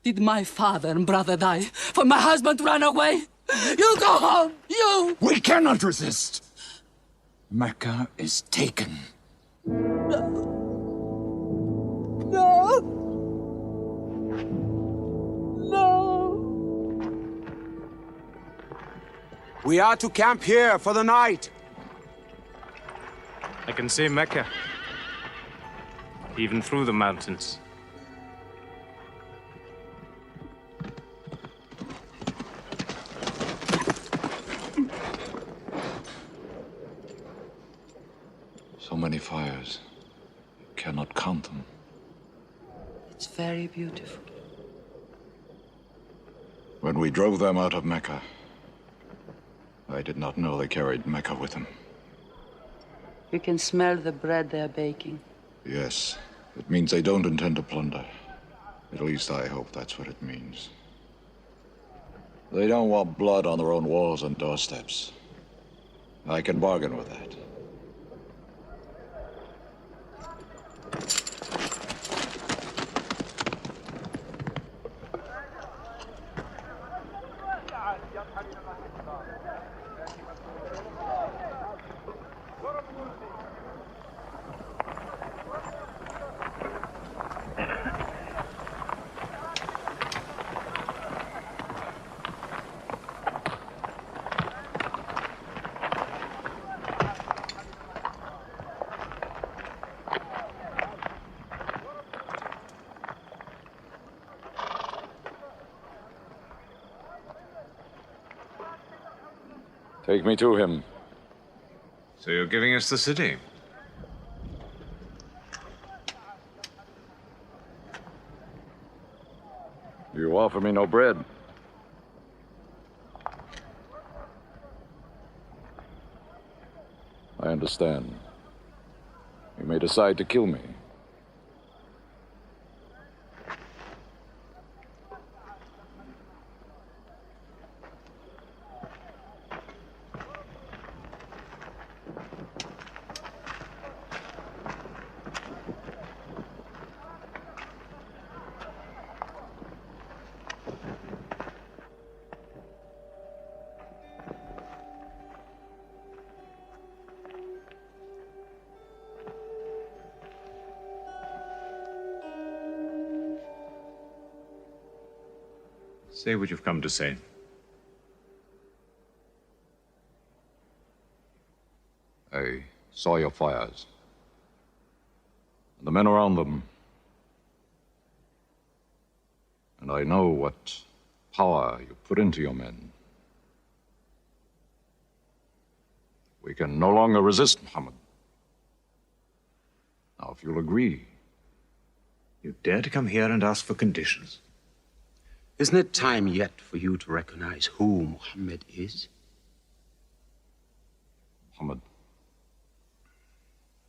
Did my father and brother die for my husband to run away? You go home! You!
We cannot resist. Mecca is taken.
No.
We are to camp here for the night.
I can see Mecca, even through the mountains.
So many fires. You cannot count them.
It's very beautiful.
When we drove them out of Mecca, I did not know they carried Mecca with them.
You can smell the bread they're baking.
Yes, it means they don't intend to plunder. At least I hope that's what it means. They don't want blood on their own walls and doorsteps. I can bargain with that.
Take me to him.
So you're giving us the city?
You offer me no bread. I understand. You may decide to kill me.
Say what you've come to say.
I saw your fires. And the men around them. And I know what power you put into your men. We can no longer resist Muhammad.
Now, if you'll agree.
You dare to come here and ask for conditions?
Isn't it time yet for you to recognize who Muhammad is?
Muhammad,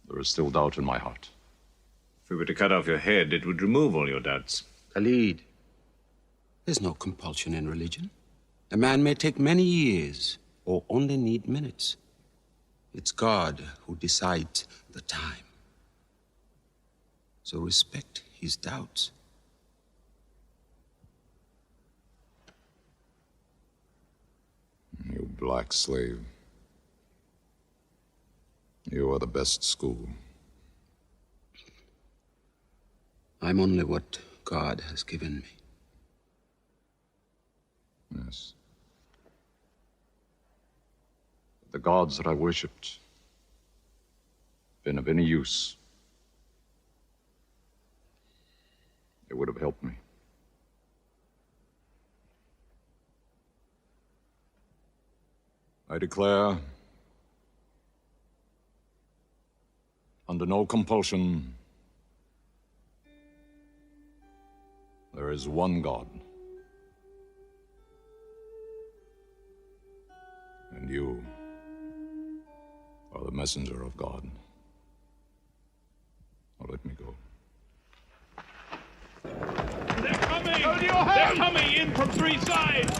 there is still doubt in my heart.
If we were to cut off your head, it would remove all your doubts.
Khalid, there's no compulsion in religion. A man may take many years or only need minutes. It's God who decides the time. So respect his doubts.
You black slave. You are the best school.
I'm only what God has given me.
Yes. The gods that I worshipped been of any use, it would have helped me. I declare, under no compulsion, there is one God. And you are the messenger of God. Now let me go.
They're coming! They're coming in from three sides!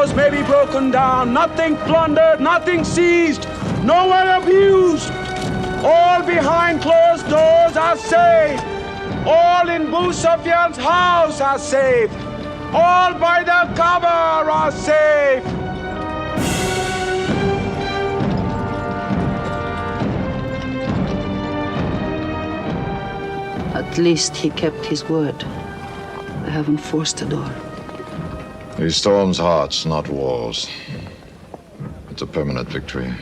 laws may be broken down, nothing plundered, nothing seized, no one abused. All behind closed doors are safe. All in Abu Sufyan's house are safe. All by the Kaaba are safe.
At least he kept his word. I haven't forced the door.
He storms hearts, not walls. It's a permanent victory.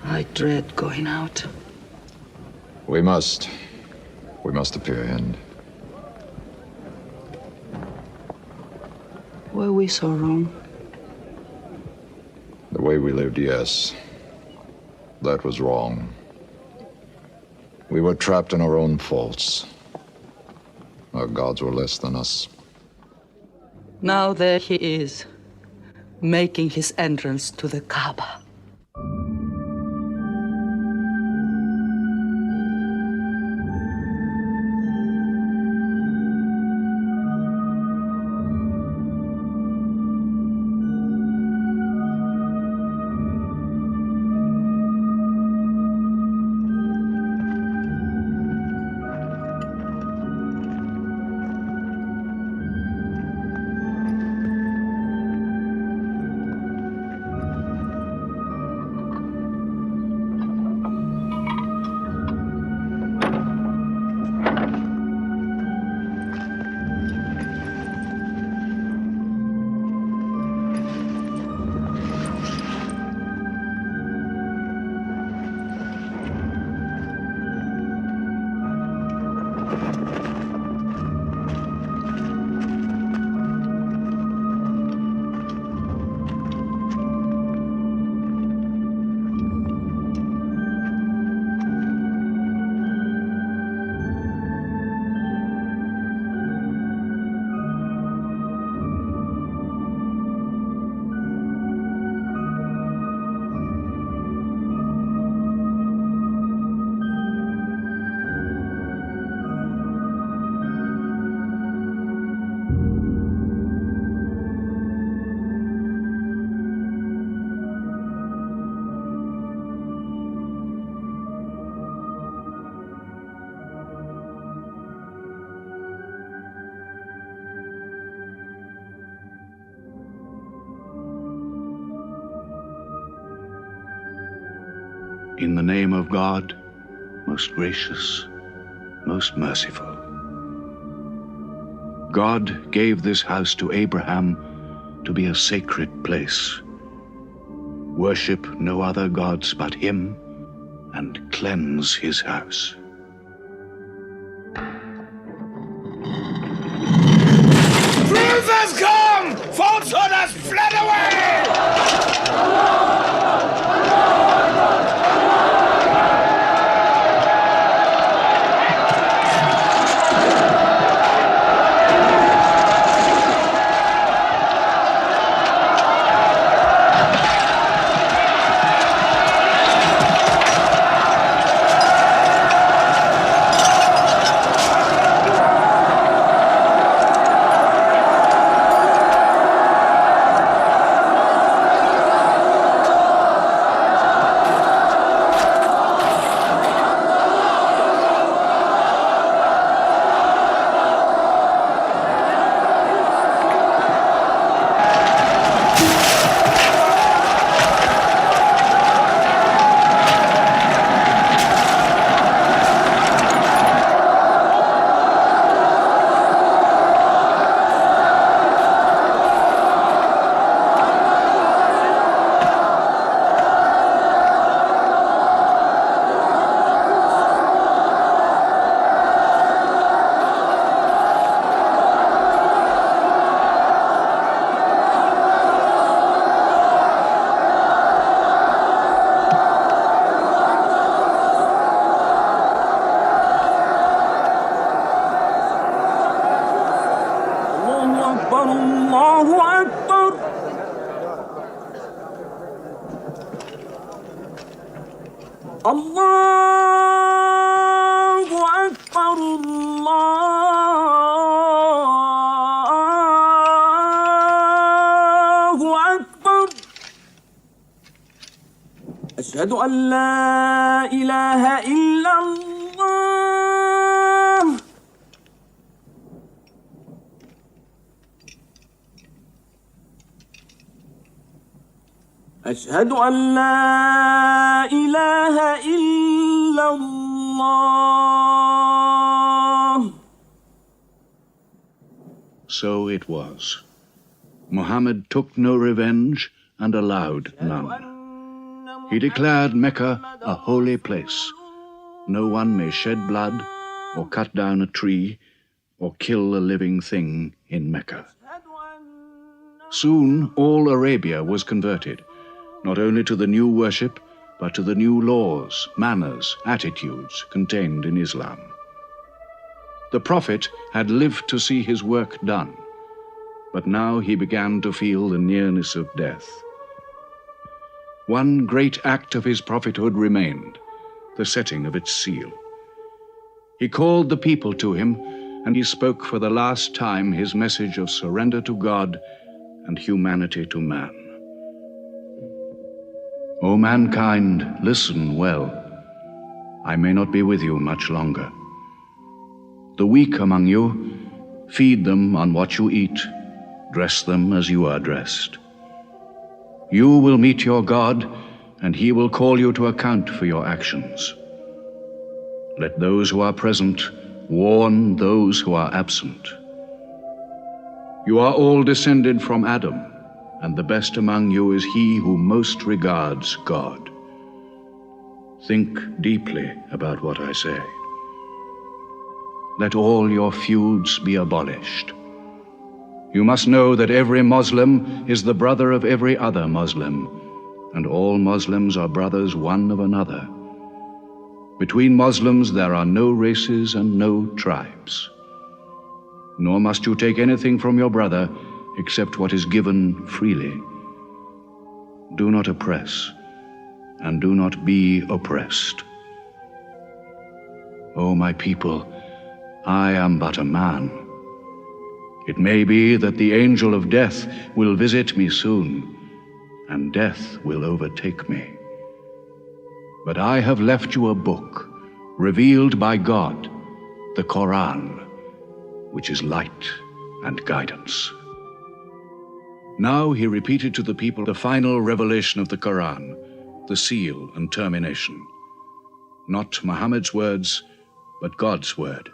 I dread going out.
We must appear in.
Were we so wrong?
The way we lived, yes. That was wrong. We were trapped in our own faults. Our gods were less than us.
Now there he is, making his entrance to the Kaaba.
In the name of God, most gracious, most merciful. God gave this house to Abraham to be a sacred place. Worship no other gods but him, and cleanse his house.
Truth has come! Falsehood has fled away!
أشهد أن لا إله إلا الله. أشهد أن لا إله إلا الله.
So it was. Muhammad took no revenge and allowed none. He declared Mecca a holy place. No one may shed blood or cut down a tree or kill a living thing in Mecca. Soon all Arabia was converted, not only to the new worship, but to the new laws, manners, attitudes contained in Islam. The Prophet had lived to see his work done, but now he began to feel the nearness of death. One great act of his prophethood remained, the setting of its seal. He called the people to him, and he spoke for the last time his message of surrender to God and humanity to man. O mankind, listen well. I may not be with you much longer. The weak among you, feed them on what you eat, dress them as you are dressed. You will meet your God, and he will call you to account for your actions. Let those who are present warn those who are absent. You are all descended from Adam, and the best among you is he who most regards God. Think deeply about what I say. Let all your feuds be abolished. You must know that every Muslim is the brother of every other Muslim, and all Muslims are brothers one of another. Between Muslims there are no races and no tribes. Nor must you take anything from your brother except what is given freely. Do not oppress, and do not be oppressed. O my people, I am but a man. It may be that the angel of death will visit me soon, and death will overtake me. But I have left you a book, revealed by God, the Quran, which is light and guidance. Now he repeated to the people the final revelation of the Quran, the seal and termination. Not Muhammad's words, but God's word.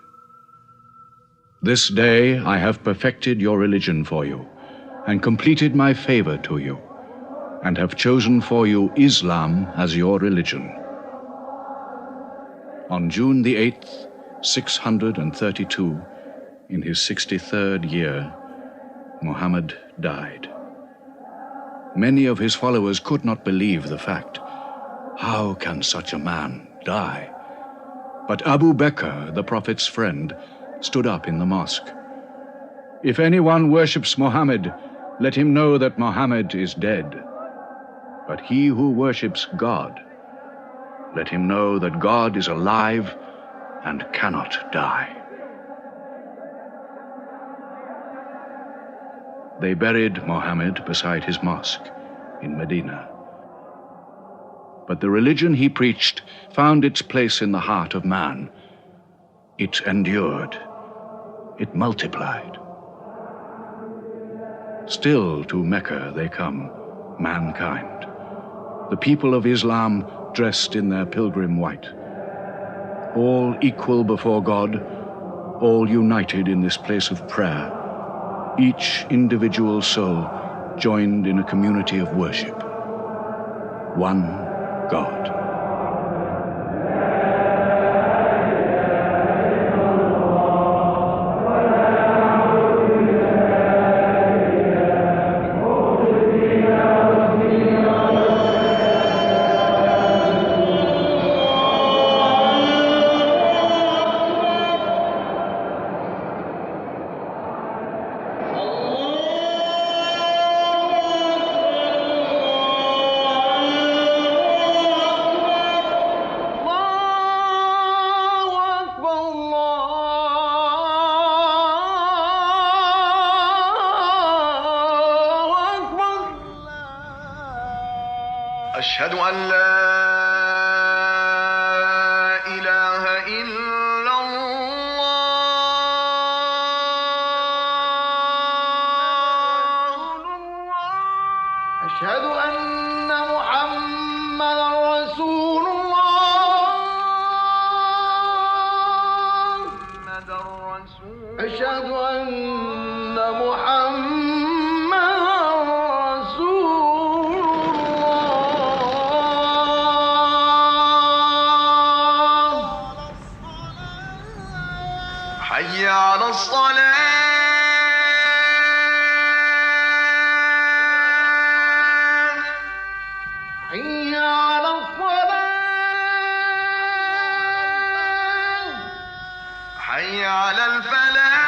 This day I have perfected your religion for you, and completed my favor to you, and have chosen for you Islam as your religion. On June the 8th, 632, in his 63rd year, Muhammad died. Many of his followers could not believe the fact. How can such a man die? But Abu Bakr, the Prophet's friend, stood up in the mosque. If anyone worships Muhammad, let him know that Muhammad is dead. But he who worships God, let him know that God is alive and cannot die. They buried Muhammad beside his mosque in Medina. But the religion he preached found its place in the heart of man. It endured. It multiplied. Still to Mecca they come, mankind. The people of Islam dressed in their pilgrim white. All equal before God, all united in this place of prayer. Each individual soul joined in a community of worship. One God.
أشهد أن لا أشهد أن محمدا رسول الله. أشهد أن محمدا رسول الله. حي على الصلاة. حي على الصلاة. حي على الفلاح.